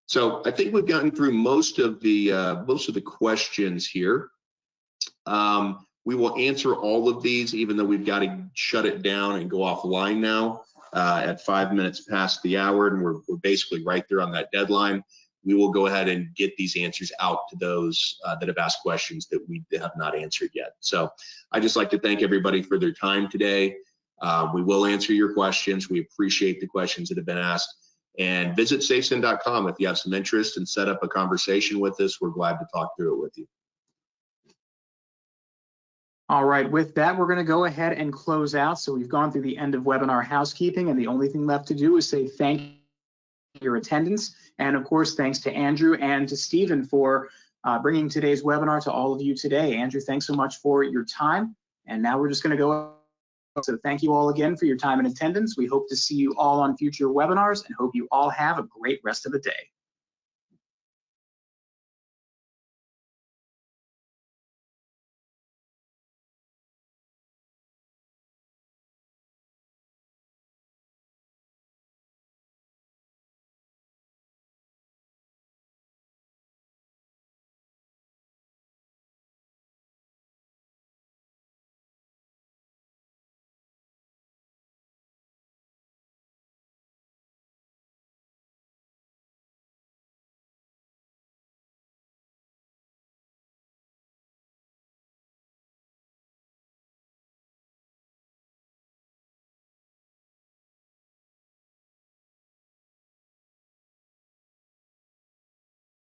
So I think we've gotten through most of the questions here. We will answer all of these, even though we've got to shut it down and go offline now at 5 minutes past the hour, and we're basically right there on that deadline. We will go ahead and get these answers out to those that have asked questions that we have not answered yet. So I'd just like to thank everybody for their time today. We will answer your questions. We appreciate the questions that have been asked. And visit SafeSend.com if you have some interest and set up a conversation with us. We're glad to talk through it with you. All right, with that, we're going to go ahead and close out. So we've gone through the end of webinar housekeeping, and the only thing left to do is say thank you for your attendance. And of course, thanks to Andrew and to Stephen for bringing today's webinar to all of you today. Andrew, thanks so much for your time. And now we're just going to go. So thank you all again for your time and attendance. We hope to see you all on future webinars and hope you all have a great rest of the day.